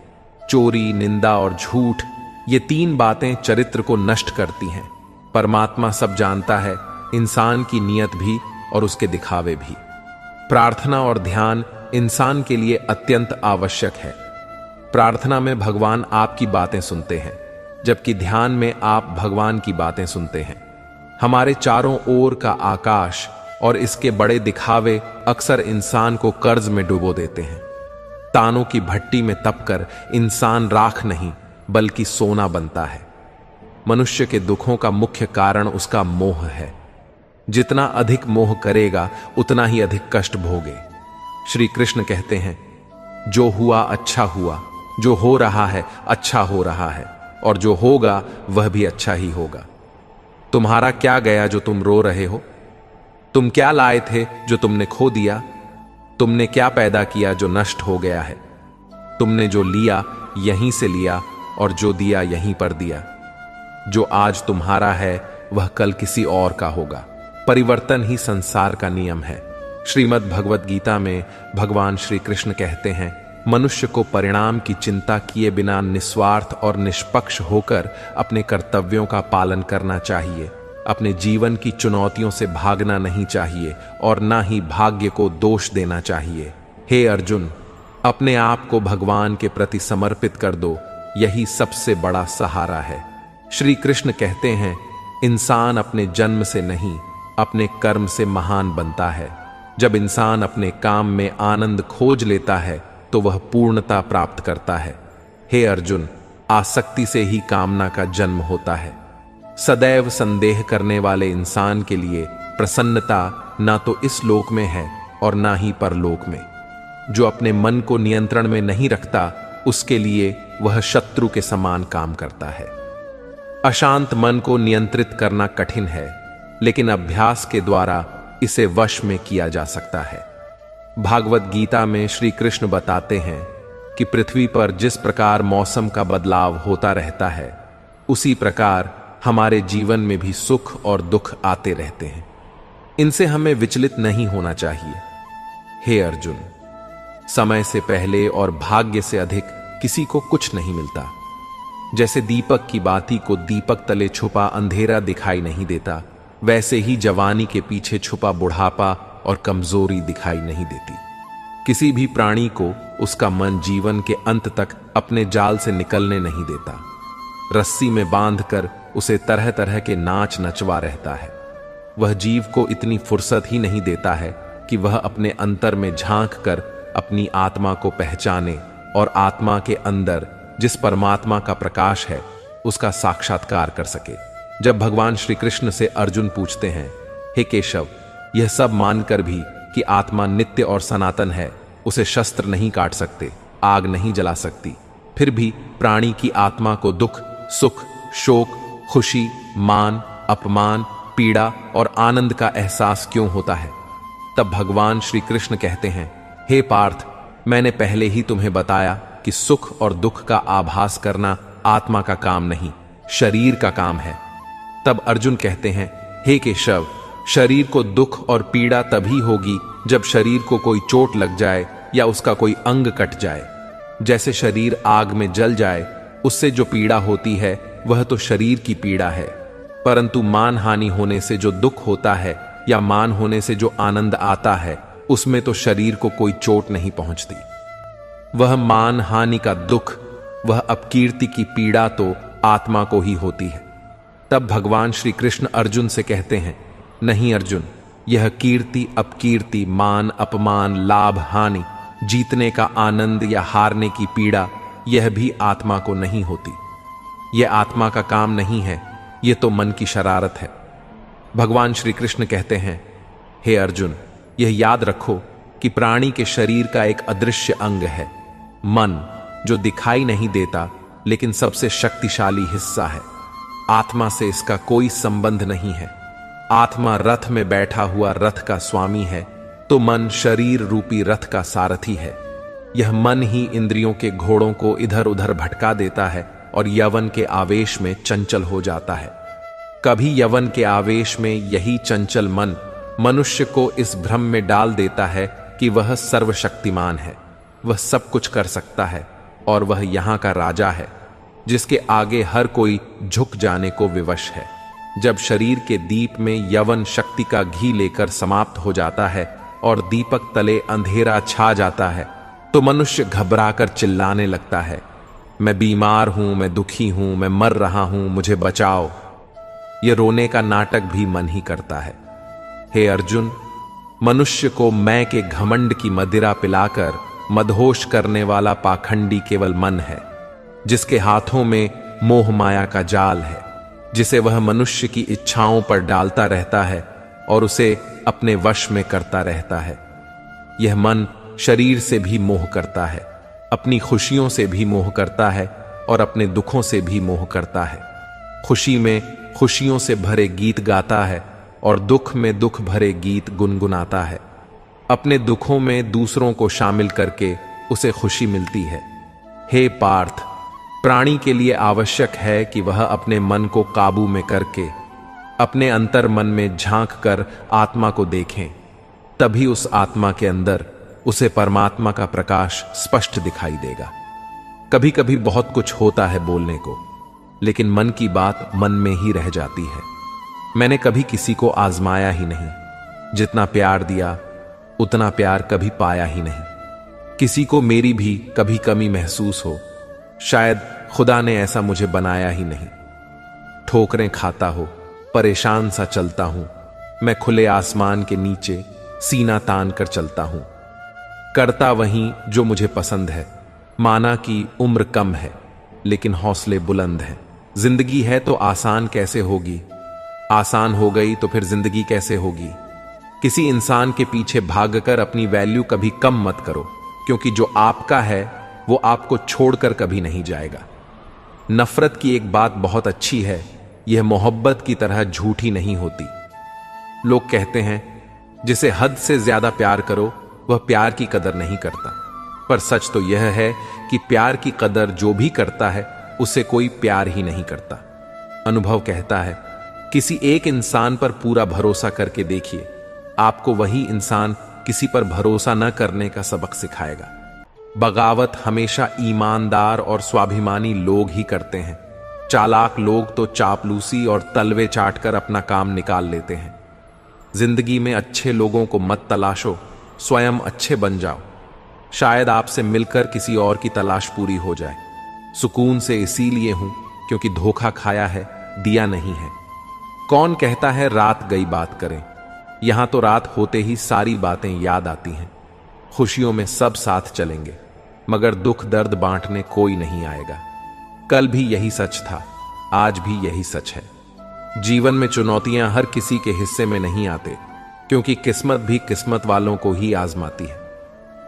चोरी, निंदा और झूठ, ये 3 बातें चरित्र को नष्ट करती हैं। परमात्मा सब जानता है, इंसान की नीयत भी और उसके दिखावे भी। प्रार्थना और ध्यान इंसान के लिए अत्यंत आवश्यक है। प्रार्थना में भगवान आपकी बातें सुनते हैं, जबकि ध्यान में आप भगवान की बातें सुनते हैं। हमारे चारों ओर का आकाश और इसके बड़े दिखावे अक्सर इंसान को कर्ज में डुबो देते हैं। तानों की भट्टी में तपकर इंसान राख नहीं बल्कि सोना बनता है। मनुष्य के दुखों का मुख्य कारण उसका मोह है। जितना अधिक मोह करेगा उतना ही अधिक कष्ट भोगे। श्री कृष्ण कहते हैं, जो हुआ अच्छा हुआ, जो हो रहा है अच्छा हो रहा है, और जो होगा वह भी अच्छा ही होगा। तुम्हारा क्या गया जो तुम रो रहे हो? तुम क्या लाए थे जो तुमने खो दिया? तुमने क्या पैदा किया जो नष्ट हो गया है? तुमने जो लिया यहीं से लिया, और जो दिया यहीं पर दिया। जो आज तुम्हारा है वह कल किसी और का होगा। परिवर्तन ही संसार का नियम है। श्रीमद् भगवत गीता में भगवान श्री कृष्ण कहते हैं, मनुष्य को परिणाम की चिंता किए बिना निस्वार्थ और निष्पक्ष होकर अपने कर्तव्यों का पालन करना चाहिए। अपने जीवन की चुनौतियों से भागना नहीं चाहिए और ना ही भाग्य को दोष देना चाहिए। हे अर्जुन, अपने आप को भगवान के प्रति समर्पित कर दो, यही सबसे बड़ा सहारा है। श्री कृष्ण कहते हैं, इंसान अपने जन्म से नहीं अपने कर्म से महान बनता है। जब इंसान अपने काम में आनंद खोज लेता है तो वह पूर्णता प्राप्त करता है। हे अर्जुन, आसक्ति से ही कामना का जन्म होता है। सदैव संदेह करने वाले इंसान के लिए प्रसन्नता ना तो इस लोक में है और ना ही परलोक में। जो अपने मन को नियंत्रण में नहीं रखता उसके लिए वह शत्रु के समान काम करता है। अशांत मन को नियंत्रित करना कठिन है, लेकिन अभ्यास के द्वारा इसे वश में किया जा सकता है। भागवत गीता में श्री कृष्ण बताते हैं कि पृथ्वी पर जिस प्रकार मौसम का बदलाव होता रहता है, उसी प्रकार हमारे जीवन में भी सुख और दुख आते रहते हैं। इनसे हमें विचलित नहीं होना चाहिए। हे अर्जुन, समय से पहले और भाग्य से अधिक किसी को कुछ नहीं मिलता। जैसे दीपक की बाती को दीपक तले छुपा अंधेरा दिखाई नहीं देता, वैसे ही जवानी के पीछे छुपा बुढ़ापा और कमजोरी दिखाई नहीं देती। किसी भी प्राणी को उसका मन जीवन के अंत तक अपने जाल से निकलने नहीं देता। रस्सी में बांधकर उसे तरह तरह के नाच नचवा रहता है। वह जीव को इतनी फुर्सत ही नहीं देता है कि वह अपने अंतर में झांक कर अपनी आत्मा को पहचाने और आत्मा के अंदर जिस परमात्मा का प्रकाश है उसका साक्षात्कार कर सके। जब भगवान श्री कृष्ण से अर्जुन पूछते हैं, हे केशव, यह सब मानकर भी कि आत्मा नित्य और सनातन है, उसे शस्त्र नहीं काट सकते, आग नहीं जला सकती, फिर भी प्राणी की आत्मा को दुख, सुख, शोक, खुशी, मान, अपमान, पीड़ा और आनंद का एहसास क्यों होता है? तब भगवान श्री कृष्ण कहते हैं, हे पार्थ, मैंने पहले ही तुम्हें बताया कि सुख और दुख का आभास करना आत्मा का काम नहीं, शरीर का काम है। तब अर्जुन कहते हैं, हे केशव, शरीर को दुख और पीड़ा तभी होगी जब शरीर को कोई चोट लग जाए या उसका कोई अंग कट जाए। जैसे शरीर आग में जल जाए, उससे जो पीड़ा होती है वह तो शरीर की पीड़ा है, परंतु मान हानि होने से जो दुख होता है या मान होने से जो आनंद आता है, उसमें तो शरीर को कोई चोट नहीं पहुंचती। वह मान हानि का दुख, वह अपकीर्ति की पीड़ा तो आत्मा को ही होती है। तब भगवान श्री कृष्ण अर्जुन से कहते हैं, नहीं अर्जुन, यह कीर्ति अपकीर्ति, मान अपमान, लाभ हानि, जीतने का आनंद या हारने की पीड़ा, यह भी आत्मा को नहीं होती। यह आत्मा का काम नहीं है, यह तो मन की शरारत है। भगवान श्री कृष्ण कहते हैं, हे अर्जुन, यह याद रखो कि प्राणी के शरीर का एक अदृश्य अंग है, मन, जो दिखाई नहीं देता लेकिन सबसे शक्तिशाली हिस्सा है। आत्मा से इसका कोई संबंध नहीं है। आत्मा रथ में बैठा हुआ रथ का स्वामी है, तो मन शरीर रूपी रथ का सारथी है। यह मन ही इंद्रियों के घोड़ों को इधर उधर भटका देता है और यवन के आवेश में चंचल हो जाता है। कभी यवन के आवेश में यही चंचल मन मनुष्य को इस भ्रम में डाल देता है कि वह सर्वशक्तिमान है, वह सब कुछ कर सकता है और वह यहाँ का राजा है, जिसके आगे हर कोई झुक जाने को विवश है। जब शरीर के दीप में यवन शक्ति का घी लेकर समाप्त हो जाता है और दीपक तले अंधेरा छा जाता है, तो मनुष्य घबराकर चिल्लाने लगता है, मैं बीमार हूं, मैं दुखी हूं, मैं मर रहा हूं, मुझे बचाओ। यह रोने का नाटक भी मन ही करता है। हे अर्जुन, मनुष्य को मैं के घमंड की मदिरा पिलाकर मदहोश करने वाला पाखंडी केवल मन है, जिसके हाथों में मोह माया का जाल है, जिसे वह मनुष्य की इच्छाओं पर डालता रहता है और उसे अपने वश में करता रहता है। यह मन शरीर से भी मोह करता है, अपनी खुशियों से भी मोह करता है और अपने दुखों से भी मोह करता है। खुशी में खुशियों से भरे गीत गाता है और दुख में दुख भरे गीत गुनगुनाता है। अपने दुखों में दूसरों को शामिल करके उसे खुशी मिलती है। हे पार्थ, प्राणी के लिए आवश्यक है कि वह अपने मन को काबू में करके अपने अंतर मन में झांक कर आत्मा को देखें, तभी उस आत्मा के अंदर उसे परमात्मा का प्रकाश स्पष्ट दिखाई देगा। कभी कभी बहुत कुछ होता है बोलने को, लेकिन मन की बात मन में ही रह जाती है। मैंने कभी किसी को आजमाया ही नहीं, जितना प्यार दिया उतना प्यार कभी पाया ही नहीं। किसी को मेरी भी कभी कमी महसूस हो, शायद खुदा ने ऐसा मुझे बनाया ही नहीं। ठोकरें खाता हो, परेशान सा चलता हूं, मैं खुले आसमान के नीचे सीना तान कर चलता हूं, करता वहीं जो मुझे पसंद है। माना कि उम्र कम है लेकिन हौसले बुलंद हैं। जिंदगी है तो आसान कैसे होगी, आसान हो गई तो फिर जिंदगी कैसे होगी। किसी इंसान के पीछे भागकर अपनी वैल्यू कभी कम मत करो, क्योंकि जो आपका है वो आपको छोड़कर कभी नहीं जाएगा। नफरत की एक बात बहुत अच्छी है, यह मोहब्बत की तरह झूठी नहीं होती। लोग कहते हैं जिसे हद से ज्यादा प्यार करो वह प्यार की कदर नहीं करता, पर सच तो यह है कि प्यार की कदर जो भी करता है उसे कोई प्यार ही नहीं करता। अनुभव कहता है, किसी एक इंसान पर पूरा भरोसा करके देखिए, आपको वही इंसान किसी पर भरोसा न करने का सबक सिखाएगा। बगावत हमेशा ईमानदार और स्वाभिमानी लोग ही करते हैं। चालाक लोग तो चापलूसी और तलवे चाटकर अपना काम निकाल लेते हैं। जिंदगी में अच्छे लोगों को मत तलाशो, स्वयं अच्छे बन जाओ। शायद आपसे मिलकर किसी और की तलाश पूरी हो जाए। सुकून से इसीलिए हूं क्योंकि धोखा खाया है, दिया नहीं है। कौन कहता है रात गई बात करें, यहां तो रात होते ही सारी बातें याद आती हैं। खुशियों में सब साथ चलेंगे, मगर दुख दर्द बांटने कोई नहीं आएगा। कल भी यही सच था, आज भी यही सच है। जीवन में चुनौतियां हर किसी के हिस्से में नहीं आते, क्योंकि किस्मत भी किस्मत वालों को ही आजमाती है।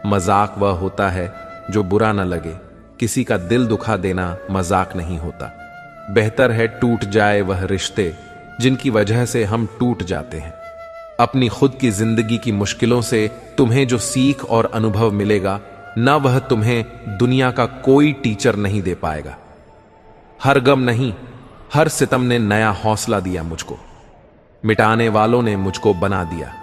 मजाक वह होता है जो बुरा न लगे, किसी का दिल दुखा देना मजाक नहीं होता। बेहतर है टूट जाए वह रिश्ते जिनकी वजह से हम टूट जाते हैं। अपनी खुद की जिंदगी की मुश्किलों से तुम्हें जो सीख और अनुभव मिलेगा न वह तुम्हें दुनिया का कोई टीचर नहीं दे पाएगा। हर गम नहीं, हर सितम ने नया हौसला दिया मुझको। मिटाने वालों ने मुझको बना दिया।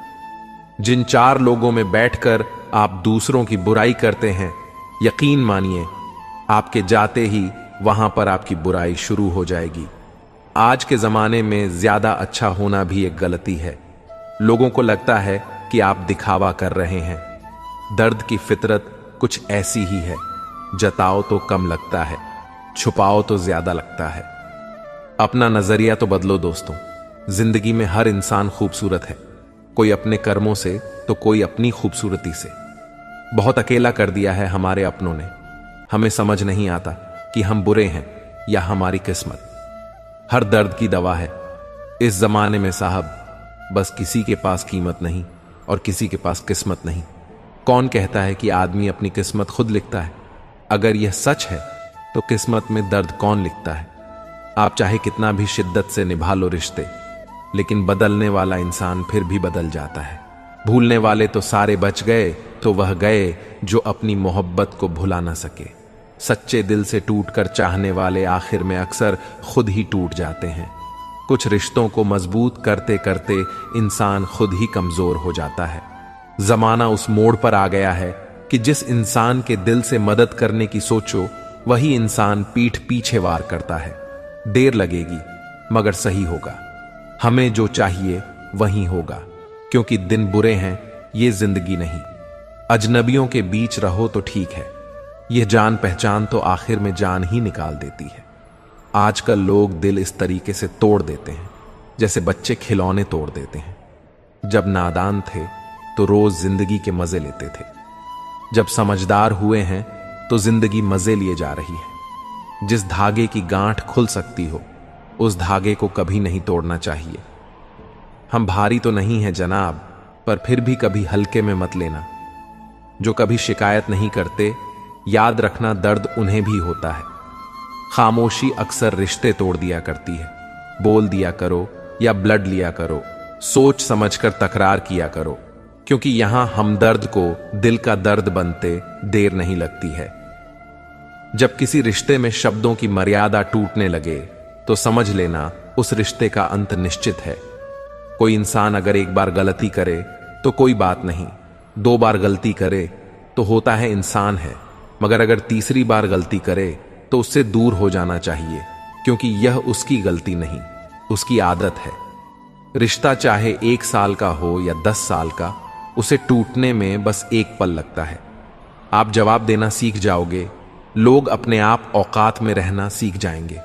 जिन चार लोगों में बैठकर आप दूसरों की बुराई करते हैं, यकीन मानिए आपके जाते ही वहां पर आपकी बुराई शुरू हो जाएगी। आज के जमाने में ज्यादा अच्छा होना भी एक गलती है। लोगों को लगता है कि आप दिखावा कर रहे हैं। दर्द की फितरत कुछ ऐसी ही है, जताओ तो कम लगता है, छुपाओ तो ज्यादा लगता है। अपना नजरिया तो बदलो दोस्तों। जिंदगी में हर इंसान खूबसूरत है, कोई अपने कर्मों से तो कोई अपनी खूबसूरती से। बहुत अकेला कर दिया है हमारे अपनों ने। हमें समझ नहीं आता कि हम बुरे हैं या हमारी किस्मत। हर दर्द की दवा है इस जमाने में साहब, बस किसी के पास कीमत नहीं और किसी के पास किस्मत नहीं। कौन कहता है कि आदमी अपनी किस्मत खुद लिखता है? अगर यह सच है तो किस्मत में दर्द कौन लिखता है? आप चाहे कितना भी शिद्दत से निभा लो रिश्ते, लेकिन बदलने वाला इंसान फिर भी बदल जाता है। भूलने वाले तो सारे बच गए, तो वह गए जो अपनी मोहब्बत को भुला ना सके। सच्चे दिल से टूटकर चाहने वाले आखिर में अक्सर खुद ही टूट जाते हैं। कुछ रिश्तों को मजबूत करते करते इंसान खुद ही कमजोर हो जाता है। जमाना उस मोड़ पर आ गया है कि जिस इंसान के दिल से मदद करने की सोचो, वही इंसान पीठ पीछे वार करता है। देर लगेगी मगर सही होगा। हमें जो चाहिए वही होगा, क्योंकि दिन बुरे हैं, ये जिंदगी नहीं। अजनबियों के बीच रहो तो ठीक है, यह जान पहचान तो आखिर में जान ही निकाल देती है। आजकल लोग दिल इस तरीके से तोड़ देते हैं जैसे बच्चे खिलौने तोड़ देते हैं। जब नादान थे तो रोज जिंदगी के मजे लेते थे। जब समझदार हुए हैं तो जिंदगी मजे लिए जा रही है। जिस धागे की गांठ खुल सकती हो, उस धागे को कभी नहीं तोड़ना चाहिए। हम भारी तो नहीं हैं जनाब, पर फिर भी कभी हल्के में मत लेना। जो कभी शिकायत नहीं करते, याद रखना दर्द उन्हें भी होता है। खामोशी अक्सर रिश्ते तोड़ दिया करती है। बोल दिया करो या ब्लड लिया करो, सोच समझकर तकरार किया करो, क्योंकि यहां हमदर्द को दिल का दर्द बनते देर नहीं लगती है। जब किसी रिश्ते में शब्दों की मर्यादा टूटने लगे तो समझ लेना उस रिश्ते का अंत निश्चित है। कोई इंसान अगर एक बार गलती करे तो कोई बात नहीं, 2 बार गलती करे तो होता है इंसान है, मगर अगर तीसरी बार गलती करे तो उससे दूर हो जाना चाहिए, क्योंकि यह उसकी गलती नहीं, उसकी आदत है। रिश्ता चाहे 1 साल का हो या 10 साल का, उसे टूटने में बस एक पल लगता है। आप जवाब देना सीख जाओगे, लोग अपने आप औकात में रहना सीख जाएंगे।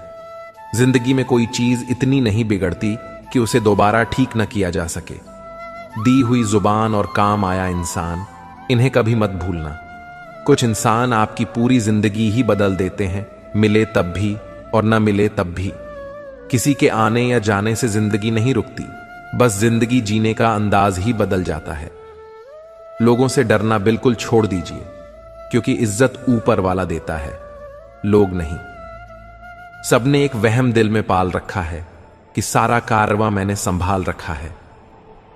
जिंदगी में कोई चीज इतनी नहीं बिगड़ती कि उसे दोबारा ठीक न किया जा सके। दी हुई जुबान और काम आया इंसान, इन्हें कभी मत भूलना। कुछ इंसान आपकी पूरी जिंदगी ही बदल देते हैं, मिले तब भी और न मिले तब भी। किसी के आने या जाने से जिंदगी नहीं रुकती, बस जिंदगी जीने का अंदाज ही बदल जाता है। लोगों से डरना बिल्कुल छोड़ दीजिए, क्योंकि इज्जत ऊपर वाला देता है, लोग नहीं। सबने एक वहम दिल में पाल रखा है कि सारा कारवां मैंने संभाल रखा है।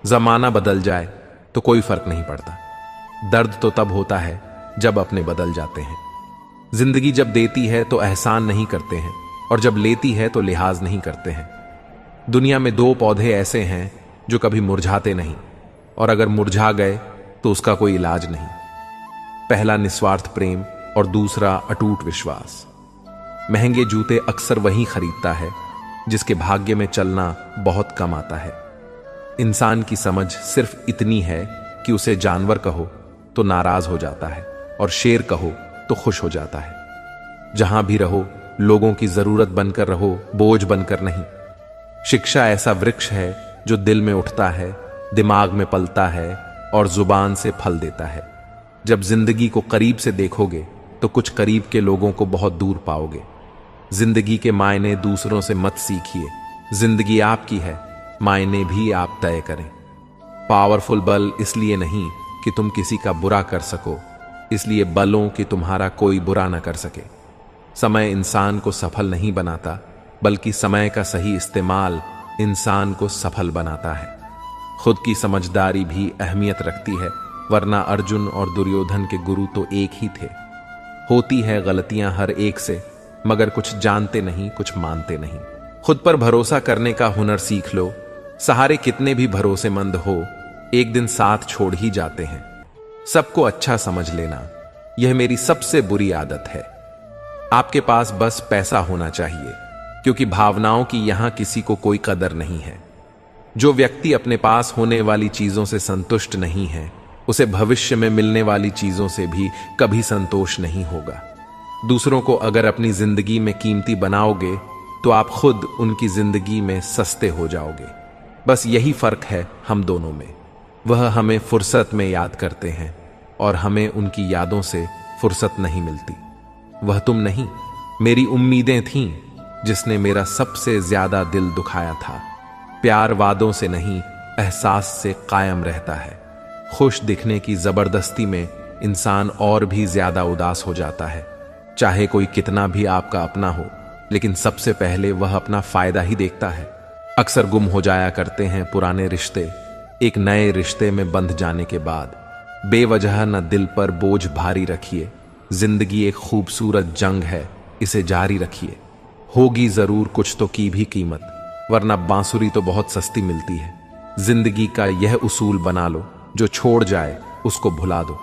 जमाना बदल जाए तो कोई फर्क नहीं पड़ता। दर्द तो तब होता है जब अपने बदल जाते हैं। जिंदगी जब देती है तो एहसान नहीं करते हैं, और जब लेती है तो लिहाज नहीं करते हैं। दुनिया में 2 पौधे ऐसे हैं जो कभी मुरझाते नहीं, और अगर मुरझा गए तो उसका कोई इलाज नहीं। पहला निस्वार्थ प्रेम और दूसरा अटूट विश्वास। महंगे जूते अक्सर वही खरीदता है जिसके भाग्य में चलना बहुत कम आता है। इंसान की समझ सिर्फ इतनी है कि उसे जानवर कहो तो नाराज हो जाता है, और शेर कहो तो खुश हो जाता है। जहां भी रहो, लोगों की जरूरत बनकर रहो, बोझ बनकर नहीं। शिक्षा ऐसा वृक्ष है जो दिल में उठता है, दिमाग में पलता है और जुबान से फल देता है। जब जिंदगी को करीब से देखोगे तो कुछ करीब के लोगों को बहुत दूर पाओगे। जिंदगी के मायने दूसरों से मत सीखिए। जिंदगी आपकी है, मायने भी आप तय करें। पावरफुल बल इसलिए नहीं कि तुम किसी का बुरा कर सको, इसलिए बलों कि तुम्हारा कोई बुरा न कर सके। समय इंसान को सफल नहीं बनाता, बल्कि समय का सही इस्तेमाल इंसान को सफल बनाता है। खुद की समझदारी भी अहमियत रखती है, वरना अर्जुन और दुर्योधन के गुरु तो एक ही थे। होती है गलतियां हर एक से, मगर कुछ जानते नहीं, कुछ मानते नहीं। खुद पर भरोसा करने का हुनर सीख लो। सहारे कितने भी भरोसेमंद हो, एक दिन साथ छोड़ ही जाते हैं। सबको अच्छा समझ लेना, यह मेरी सबसे बुरी आदत है। आपके पास बस पैसा होना चाहिए, क्योंकि भावनाओं की यहां किसी को कोई कदर नहीं है। जो व्यक्ति अपने पास होने वाली चीजों से संतुष्ट नहीं है, उसे भविष्य में मिलने वाली चीजों से भी कभी संतोष नहीं होगा। दूसरों को अगर अपनी जिंदगी में कीमती बनाओगे तो आप खुद उनकी जिंदगी में सस्ते हो जाओगे। बस यही फर्क है हम दोनों में। वह हमें फुर्सत में याद करते हैं और हमें उनकी यादों से फुर्सत नहीं मिलती। वह तुम नहीं, मेरी उम्मीदें थीं जिसने मेरा सबसे ज्यादा दिल दुखाया था। प्यार वादों से नहीं, एहसास से कायम रहता है। खुश दिखने की जबरदस्ती में इंसान और भी ज्यादा उदास हो जाता है। चाहे कोई कितना भी आपका अपना हो, लेकिन सबसे पहले वह अपना फायदा ही देखता है। अक्सर गुम हो जाया करते हैं पुराने रिश्ते एक नए रिश्ते में बंध जाने के बाद। बेवजह न दिल पर बोझ भारी रखिए। जिंदगी एक खूबसूरत जंग है, इसे जारी रखिए। होगी जरूर कुछ तो की भी कीमत, वरना बांसुरी तो बहुत सस्ती मिलती है। जिंदगी का यह उसूल बना लो, जो छोड़ जाए उसको भुला दो।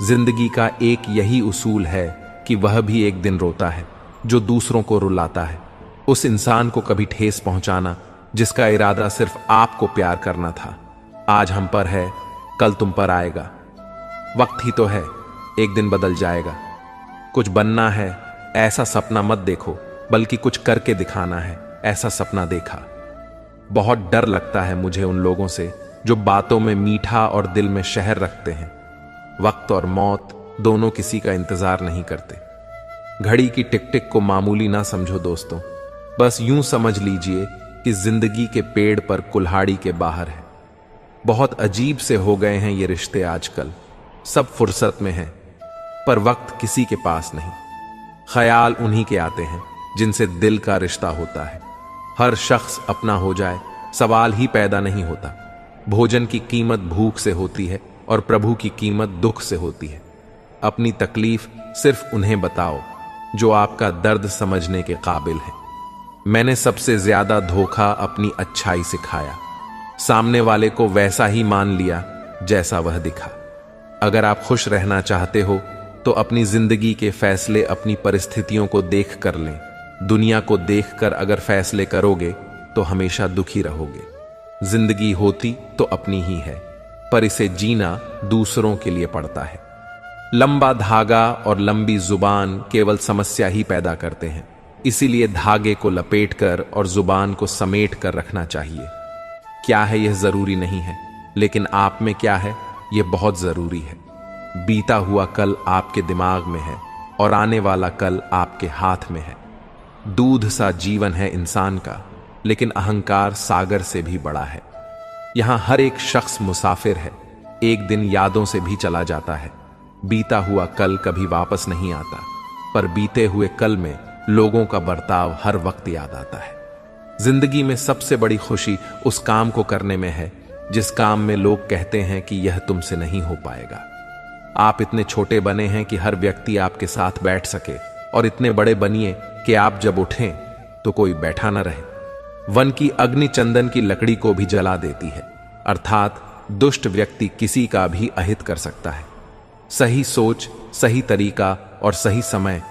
जिंदगी का एक यही उसूल है कि वह भी एक दिन रोता है जो दूसरों को रुलाता है। उस इंसान को कभी ठेस पहुंचाना जिसका इरादा सिर्फ आपको प्यार करना था, आज हम पर है, कल तुम पर आएगा। वक्त ही तो है, एक दिन बदल जाएगा। कुछ बनना है ऐसा सपना मत देखो, बल्कि कुछ करके दिखाना है ऐसा सपना देखा। बहुत डर लगता है मुझे उन लोगों से जो बातों में मीठा और दिल में शहर रखते हैं। वक्त और मौत दोनों किसी का इंतजार नहीं करते। घड़ी की टिक टिक को मामूली ना समझो दोस्तों, बस यूं समझ लीजिए कि जिंदगी के पेड़ पर कुल्हाड़ी के बाहर है। बहुत अजीब से हो गए हैं ये रिश्ते आजकल। सब फुर्सत में हैं, पर वक्त किसी के पास नहीं। ख्याल उन्हीं के आते हैं जिनसे दिल का रिश्ता होता है। हर शख्स अपना हो जाए, सवाल ही पैदा नहीं होता। भोजन की कीमत भूख से होती है और प्रभु की कीमत दुख से होती है। अपनी तकलीफ सिर्फ उन्हें बताओ जो आपका दर्द समझने के काबिल है। मैंने सबसे ज्यादा धोखा अपनी अच्छाई से खाया। सामने वाले को वैसा ही मान लिया जैसा वह दिखा। अगर आप खुश रहना चाहते हो तो अपनी जिंदगी के फैसले अपनी परिस्थितियों को देख कर लें। दुनिया को देखकर अगर फैसले करोगे तो हमेशा दुखी रहोगे। जिंदगी होती तो अपनी ही है, पर इसे जीना दूसरों के लिए पड़ता है। लंबा धागा और लंबी जुबान केवल समस्या ही पैदा करते हैं। इसीलिए धागे को लपेटकर और जुबान को समेट कर रखना चाहिए। क्या है यह जरूरी नहीं है, लेकिन आप में क्या है यह बहुत जरूरी है। बीता हुआ कल आपके दिमाग में है और आने वाला कल आपके हाथ में है। दूध सा जीवन है इंसान का, लेकिन अहंकार सागर से भी बड़ा है। यहां हर एक शख्स मुसाफिर है, एक दिन यादों से भी चला जाता है। बीता हुआ कल कभी वापस नहीं आता, पर बीते हुए कल में लोगों का बर्ताव हर वक्त याद आता है। जिंदगी में सबसे बड़ी खुशी उस काम को करने में है जिस काम में लोग कहते हैं कि यह तुमसे नहीं हो पाएगा। आप इतने छोटे बने हैं कि हर व्यक्ति आपके साथ बैठ सके, और इतने बड़े बनिए कि आप जब उठें तो कोई बैठा न रहे। वन की अग्नि चंदन की लकड़ी को भी जला देती है, अर्थात दुष्ट व्यक्ति किसी का भी अहित कर सकता है। सही सोच, सही तरीका और सही समय,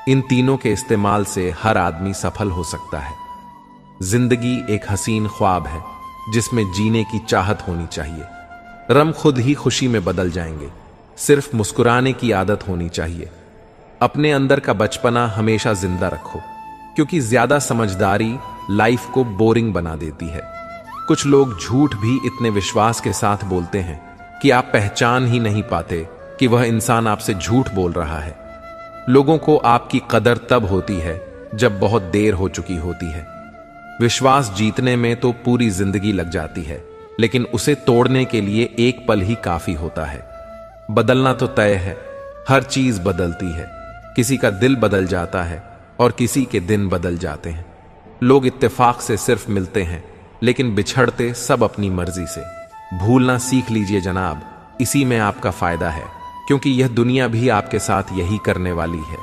इन तीनों के इस्तेमाल से हर आदमी सफल हो सकता है। जिंदगी एक हसीन ख्वाब है जिसमें जीने की चाहत होनी चाहिए। रम खुद ही खुशी में बदल जाएंगे, सिर्फ मुस्कुराने की आदत होनी चाहिए। अपने अंदर का बचपना हमेशा जिंदा रखो, क्योंकि ज्यादा समझदारी लाइफ को बोरिंग बना देती है। कुछ लोग झूठ भी इतने विश्वास के साथ बोलते हैं कि आप पहचान ही नहीं पाते कि वह इंसान आपसे झूठ बोल रहा है। लोगों को आपकी कदर तब होती है जब बहुत देर हो चुकी होती है। विश्वास जीतने में तो पूरी जिंदगी लग जाती है, लेकिन उसे तोड़ने के लिए एक पल ही काफी होता है। बदलना तो तय है, हर चीज बदलती है। किसी का दिल बदल जाता है और किसी के दिन बदल जाते हैं। लोग इत्तेफाक से सिर्फ मिलते हैं, लेकिन बिछड़ते सब अपनी मर्जी से। भूलना सीख लीजिए जनाब, इसी में आपका फायदा है, क्योंकि यह दुनिया भी आपके साथ यही करने वाली है।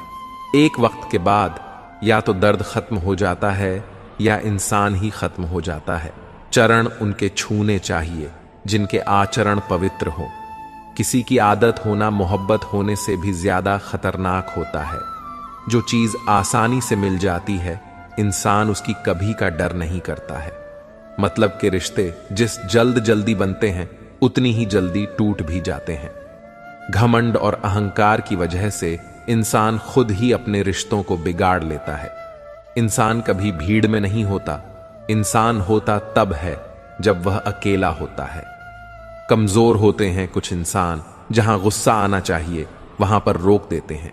एक वक्त के बाद या तो दर्द खत्म हो जाता है या इंसान ही खत्म हो जाता है। चरण उनके छूने चाहिए जिनके आचरण पवित्र हो। किसी की आदत होना मोहब्बत होने से भी ज्यादा खतरनाक होता है। जो चीज आसानी से मिल जाती है, इंसान उसकी कभी का डर नहीं करता है। मतलब के रिश्ते जिस जल्दी बनते हैं, उतनी ही जल्दी टूट भी जाते हैं। घमंड और अहंकार की वजह से इंसान खुद ही अपने रिश्तों को बिगाड़ लेता है। इंसान कभी भीड़ में नहीं होता, इंसान होता तब है जब वह अकेला होता है। कमजोर होते हैं कुछ इंसान, जहां गुस्सा आना चाहिए वहां पर रोक देते हैं।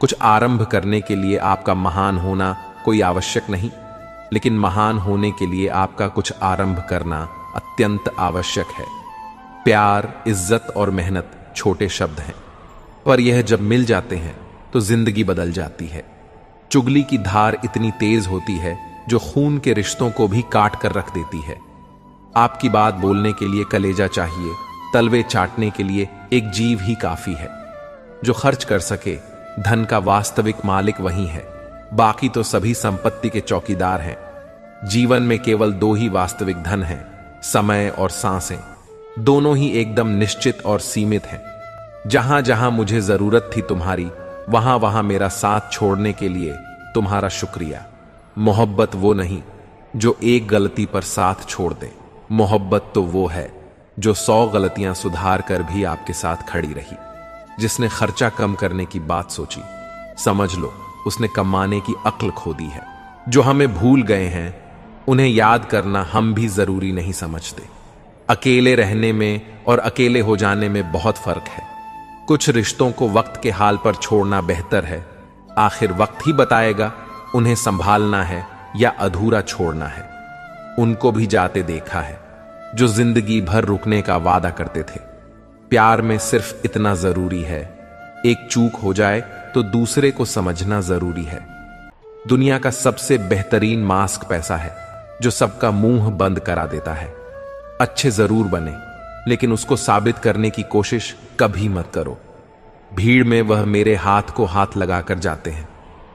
कुछ आरंभ करने के लिए आपका महान होना कोई आवश्यक नहीं, लेकिन महान होने के लिए आपका कुछ आरंभ करना अत्यंत आवश्यक है। प्यार, इज्जत और मेहनत छोटे शब्द हैं, पर यह जब मिल जाते हैं तो जिंदगी बदल जाती है। चुगली की धार इतनी तेज होती है जो खून के रिश्तों को भी काट कर रख देती है। आपकी बात बोलने के लिए कलेजा चाहिए, तलवे चाटने के लिए एक जीव ही काफी है। जो खर्च कर सके, धन का वास्तविक मालिक वही है, बाकी तो सभी संपत्ति के चौकीदार हैं। जीवन में केवल दो ही वास्तविक धन हैं, समय और सांसें। दोनों ही एकदम निश्चित और सीमित हैं। जहां जहां मुझे जरूरत थी तुम्हारी, वहां वहां मेरा साथ छोड़ने के लिए तुम्हारा शुक्रिया। मोहब्बत वो नहीं जो एक गलती पर साथ छोड़ दे, मोहब्बत तो वो है जो 100 गलतियां सुधार कर भी आपके साथ खड़ी रही। जिसने खर्चा कम करने की बात सोची, समझ लो उसने कमाने की अक्ल खो दी है। जो हमें भूल गए हैं, उन्हें याद करना हम भी जरूरी नहीं समझते। अकेले रहने में और अकेले हो जाने में बहुत फर्क है। कुछ रिश्तों को वक्त के हाल पर छोड़ना बेहतर है। आखिर वक्त ही बताएगा उन्हें संभालना है या अधूरा छोड़ना है। उनको भी जाते देखा है जो जिंदगी भर रुकने का वादा करते थे। प्यार में सिर्फ इतना जरूरी है, एक चूक हो जाए तो दूसरे को समझना जरूरी है। दुनिया का सबसे बेहतरीन मास्क पैसा है, जो सबका मुंह बंद करा देता है। अच्छे जरूर बने, लेकिन उसको साबित करने की कोशिश कभी मत करो। भीड़ में वह मेरे हाथ को हाथ लगाकर जाते हैं।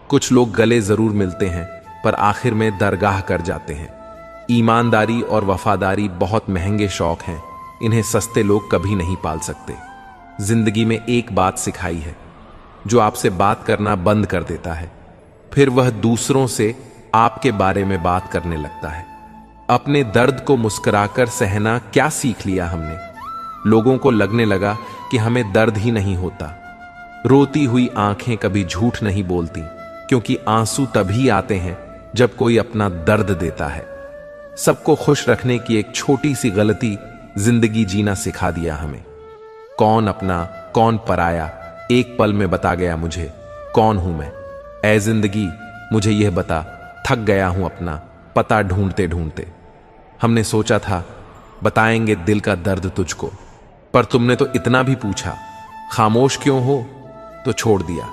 कुछ लोग गले जरूर मिलते हैं, पर आखिर में दरगाह कर जाते हैं। ईमानदारी और वफादारी बहुत महंगे शौक हैं, इन्हें सस्ते लोग कभी नहीं पाल सकते। जिंदगी में एक बात सिखाई है, जो आपसे बात करना बंद कर देता है, फिर वह दूसरों से आपके बारे में बात करने लगता है। अपने दर्द को मुस्कुराकर सहना क्या सीख लिया हमने? लोगों को लगने लगा कि हमें दर्द ही नहीं होता। रोती हुई आंखें कभी झूठ नहीं बोलती, क्योंकि आंसू तभी आते हैं जब कोई अपना दर्द देता है। सबको खुश रखने की एक छोटी सी गलती जिंदगी जीना सिखा दिया हमें। कौन अपना कौन पराया, एक पल में बता गया मुझे कौन हूं मैं। ऐ जिंदगी मुझे यह बता, थक गया हूं अपना पता ढूंढते ढूंढते। हमने सोचा था बताएंगे दिल का दर्द तुझको, पर तुमने तो इतना भी पूछा, खामोश क्यों हो, तो छोड़ दिया।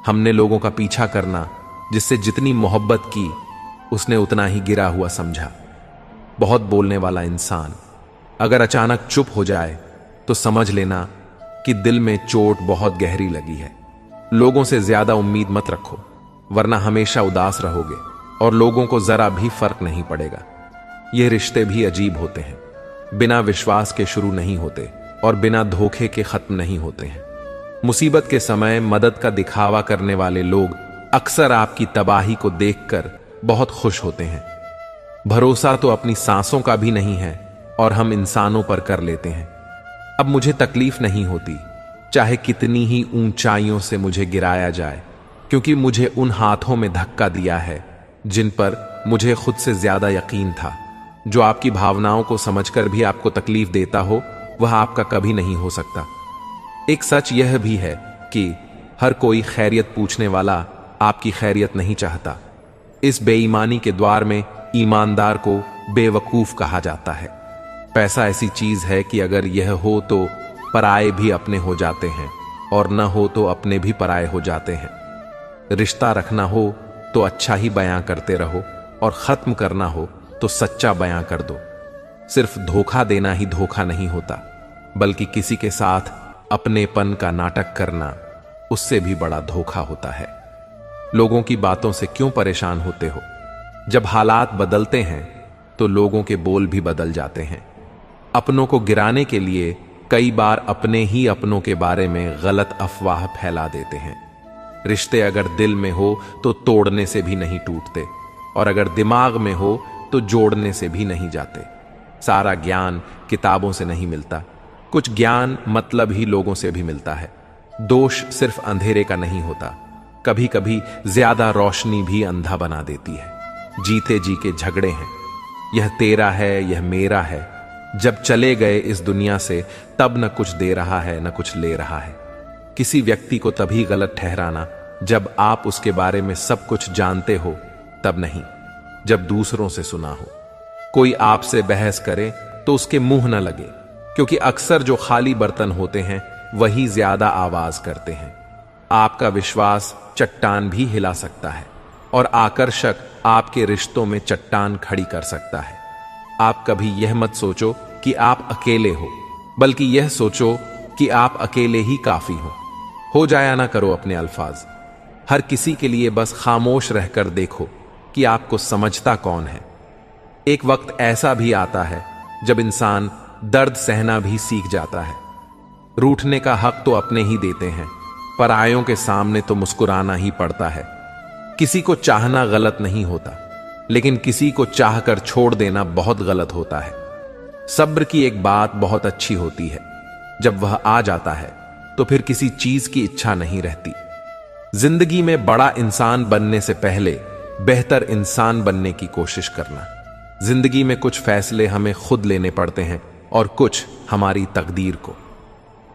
हमने लोगों का पीछा करना, जिससे जितनी मोहब्बत की उसने उतना ही गिरा हुआ समझा। बहुत बोलने वाला इंसान अगर अचानक चुप हो जाए तो समझ लेना कि दिल में चोट बहुत गहरी लगी है। लोगों से ज्यादा उम्मीद मत रखो, वरना हमेशा उदास रहोगे और लोगों को जरा भी फर्क नहीं पड़ेगा। ये रिश्ते भी अजीब होते हैं, बिना विश्वास के शुरू नहीं होते और बिना धोखे के खत्म नहीं होते हैं। मुसीबत के समय मदद का दिखावा करने वाले लोग अक्सर आपकी तबाही को देखकर बहुत खुश होते हैं। भरोसा तो अपनी सांसों का भी नहीं है और हम इंसानों पर कर लेते हैं। अब मुझे तकलीफ नहीं होती, चाहे कितनी ही ऊंचाइयों से मुझे गिराया जाए, क्योंकि मुझे उन हाथों में धक्का दिया है जिन पर मुझे खुद से ज्यादा यकीन था। जो आपकी भावनाओं को समझकर भी आपको तकलीफ देता हो, वह आपका कभी नहीं हो सकता। एक सच यह भी है कि हर कोई खैरियत पूछने वाला आपकी खैरियत नहीं चाहता। इस बेईमानी के द्वार में ईमानदार को बेवकूफ कहा जाता है। पैसा ऐसी चीज है कि अगर यह हो तो पराये भी अपने हो जाते हैं, और न हो तो अपने भी पराये हो जाते हैं। रिश्ता रखना हो तो अच्छा ही बयां करते रहो, और खत्म करना हो तो सच्चा बयां कर दो। सिर्फ धोखा देना ही धोखा नहीं होता, बल्कि किसी के साथ अपनेपन का नाटक करना, उससे भी बड़ा धोखा होता है। लोगों की बातों से क्यों परेशान होते हो? जब हालात बदलते हैं तो लोगों के बोल भी बदल जाते हैं। अपनों को गिराने के लिए कई बार अपने ही अपनों के बारे में गलत अफवाह फैला देते हैं। रिश्ते अगर दिल में हो तो तोड़ने से भी नहीं टूटते, और अगर दिमाग में हो तो जोड़ने से भी नहीं जाते। सारा ज्ञान किताबों से नहीं मिलता, कुछ ज्ञान मतलब ही लोगों से भी मिलता है। दोष सिर्फ अंधेरे का नहीं होता, कभी कभी ज्यादा रोशनी भी अंधा बना देती है। जीते जी के झगड़े हैं, यह तेरा है यह मेरा है। जब चले गए इस दुनिया से तब न कुछ दे रहा है न कुछ ले रहा है। किसी व्यक्ति को तभी गलत ठहराना जब आप उसके बारे में सब कुछ जानते हो, तब नहीं जब दूसरों से सुना हो। कोई आपसे बहस करे तो उसके मुंह न लगे, क्योंकि अक्सर जो खाली बर्तन होते हैं वही ज्यादा आवाज करते हैं। आपका विश्वास चट्टान भी हिला सकता है, और आकर्षक आपके रिश्तों में चट्टान खड़ी कर सकता है। आप कभी यह मत सोचो कि आप अकेले हो, बल्कि यह सोचो कि आप अकेले ही काफी हो जाया ना करो अपने अल्फाज। हर किसी के लिए बस खामोश रहकर देखो कि आपको समझता कौन है। एक वक्त ऐसा भी आता है जब इंसान दर्द सहना भी सीख जाता है। रूठने का हक तो अपने ही देते हैं, परायों के सामने तो मुस्कुराना ही पड़ता है। किसी को चाहना गलत नहीं होता, लेकिन किसी को चाहकर छोड़ देना बहुत गलत होता है। सब्र की एक बात बहुत अच्छी होती है, जब वह आ जाता है तो फिर किसी चीज की इच्छा नहीं रहती। जिंदगी में बड़ा इंसान बनने से पहले बेहतर इंसान बनने की कोशिश करना। जिंदगी में कुछ फैसले हमें खुद लेने पड़ते हैं और कुछ हमारी तकदीर को।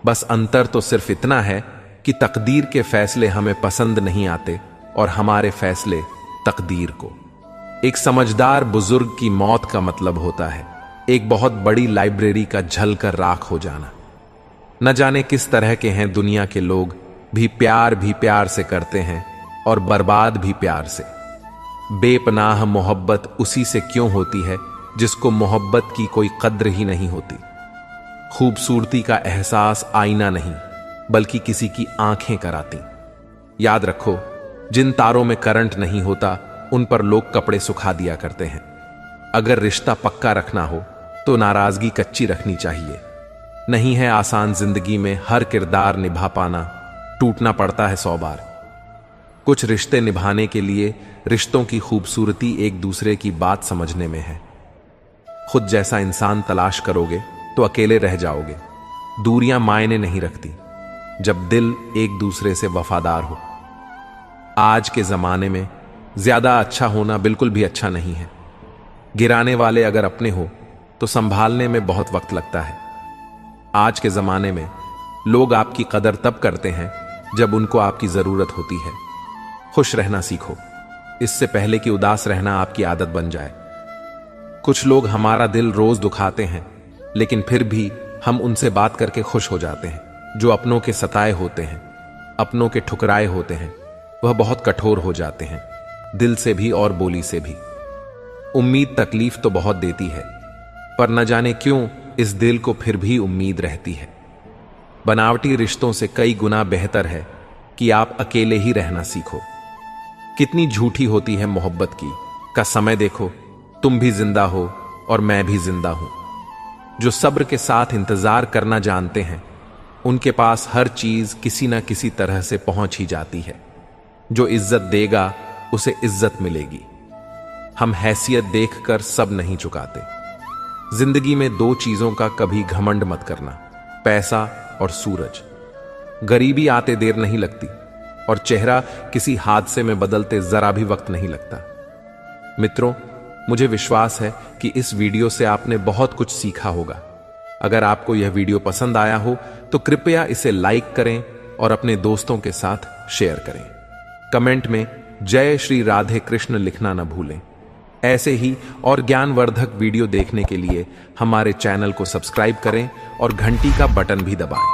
बस अंतर तो सिर्फ इतना है कि तकदीर के फैसले हमें पसंद नहीं आते और हमारे फैसले तकदीर को। एक समझदार बुजुर्ग की मौत का मतलब होता है एक बहुत बड़ी लाइब्रेरी का जलकर राख हो जाना। न जाने किस तरह के हैं दुनिया के लोग, भी प्यार से करते हैं और बर्बाद भी प्यार से। बेपनाह मोहब्बत उसी से क्यों होती है जिसको मोहब्बत की कोई कद्र ही नहीं होती। खूबसूरती का एहसास आईना नहीं बल्कि किसी की आंखें कराती। याद रखो, जिन तारों में करंट नहीं होता उन पर लोग कपड़े सुखा दिया करते हैं। अगर रिश्ता पक्का रखना हो तो नाराजगी कच्ची रखनी चाहिए। नहीं है आसान जिंदगी में हर किरदार निभा पाना, टूटना पड़ता है 100 बार। कुछ रिश्ते निभाने के लिए रिश्तों की खूबसूरती एक दूसरे की बात समझने में है। खुद जैसा इंसान तलाश करोगे तो अकेले रह जाओगे। दूरियां मायने नहीं रखती जब दिल एक दूसरे से वफादार हो। आज के जमाने में ज्यादा अच्छा होना बिल्कुल भी अच्छा नहीं है। गिराने वाले अगर अपने हो तो संभालने में बहुत वक्त लगता है। आज के जमाने में लोग आपकी कदर तब करते हैं जब उनको आपकी जरूरत होती है। खुश रहना सीखो, इससे पहले कि उदास रहना आपकी आदत बन जाए। कुछ लोग हमारा दिल रोज दुखाते हैं, लेकिन फिर भी हम उनसे बात करके खुश हो जाते हैं। जो अपनों के सताए होते हैं, अपनों के ठुकराए होते हैं, वह बहुत कठोर हो जाते हैं, दिल से भी और बोली से भी। उम्मीद तकलीफ तो बहुत देती है, पर न जाने क्यों इस दिल को फिर भी उम्मीद रहती है। बनावटी रिश्तों से कई गुना बेहतर है कि आप अकेले ही रहना सीखो। कितनी झूठी होती है मोहब्बत की का समय देखो, तुम भी जिंदा हो और मैं भी जिंदा हूं। जो सब्र के साथ इंतजार करना जानते हैं, उनके पास हर चीज किसी न किसी तरह से पहुंच ही जाती है। जो इज्जत देगा उसे इज्जत मिलेगी। हम हैसियत देखकर सब नहीं चुकाते। जिंदगी में 2 चीजों का कभी घमंड मत करना, पैसा और सूरज। गरीबी आते देर नहीं लगती और चेहरा किसी हादसे में बदलते जरा भी वक्त नहीं लगता। मित्रों, मुझे विश्वास है कि इस वीडियो से आपने बहुत कुछ सीखा होगा। अगर आपको यह वीडियो पसंद आया हो तो कृपया इसे लाइक करें और अपने दोस्तों के साथ शेयर करें। कमेंट में जय श्री राधे कृष्ण लिखना न भूलें। ऐसे ही और ज्ञानवर्धक वीडियो देखने के लिए हमारे चैनल को सब्सक्राइब करें और घंटी का बटन भी दबाएं।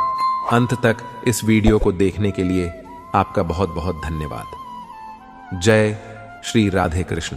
अंत तक इस वीडियो को देखने के लिए आपका बहुत बहुत धन्यवाद। जय श्री राधे कृष्ण।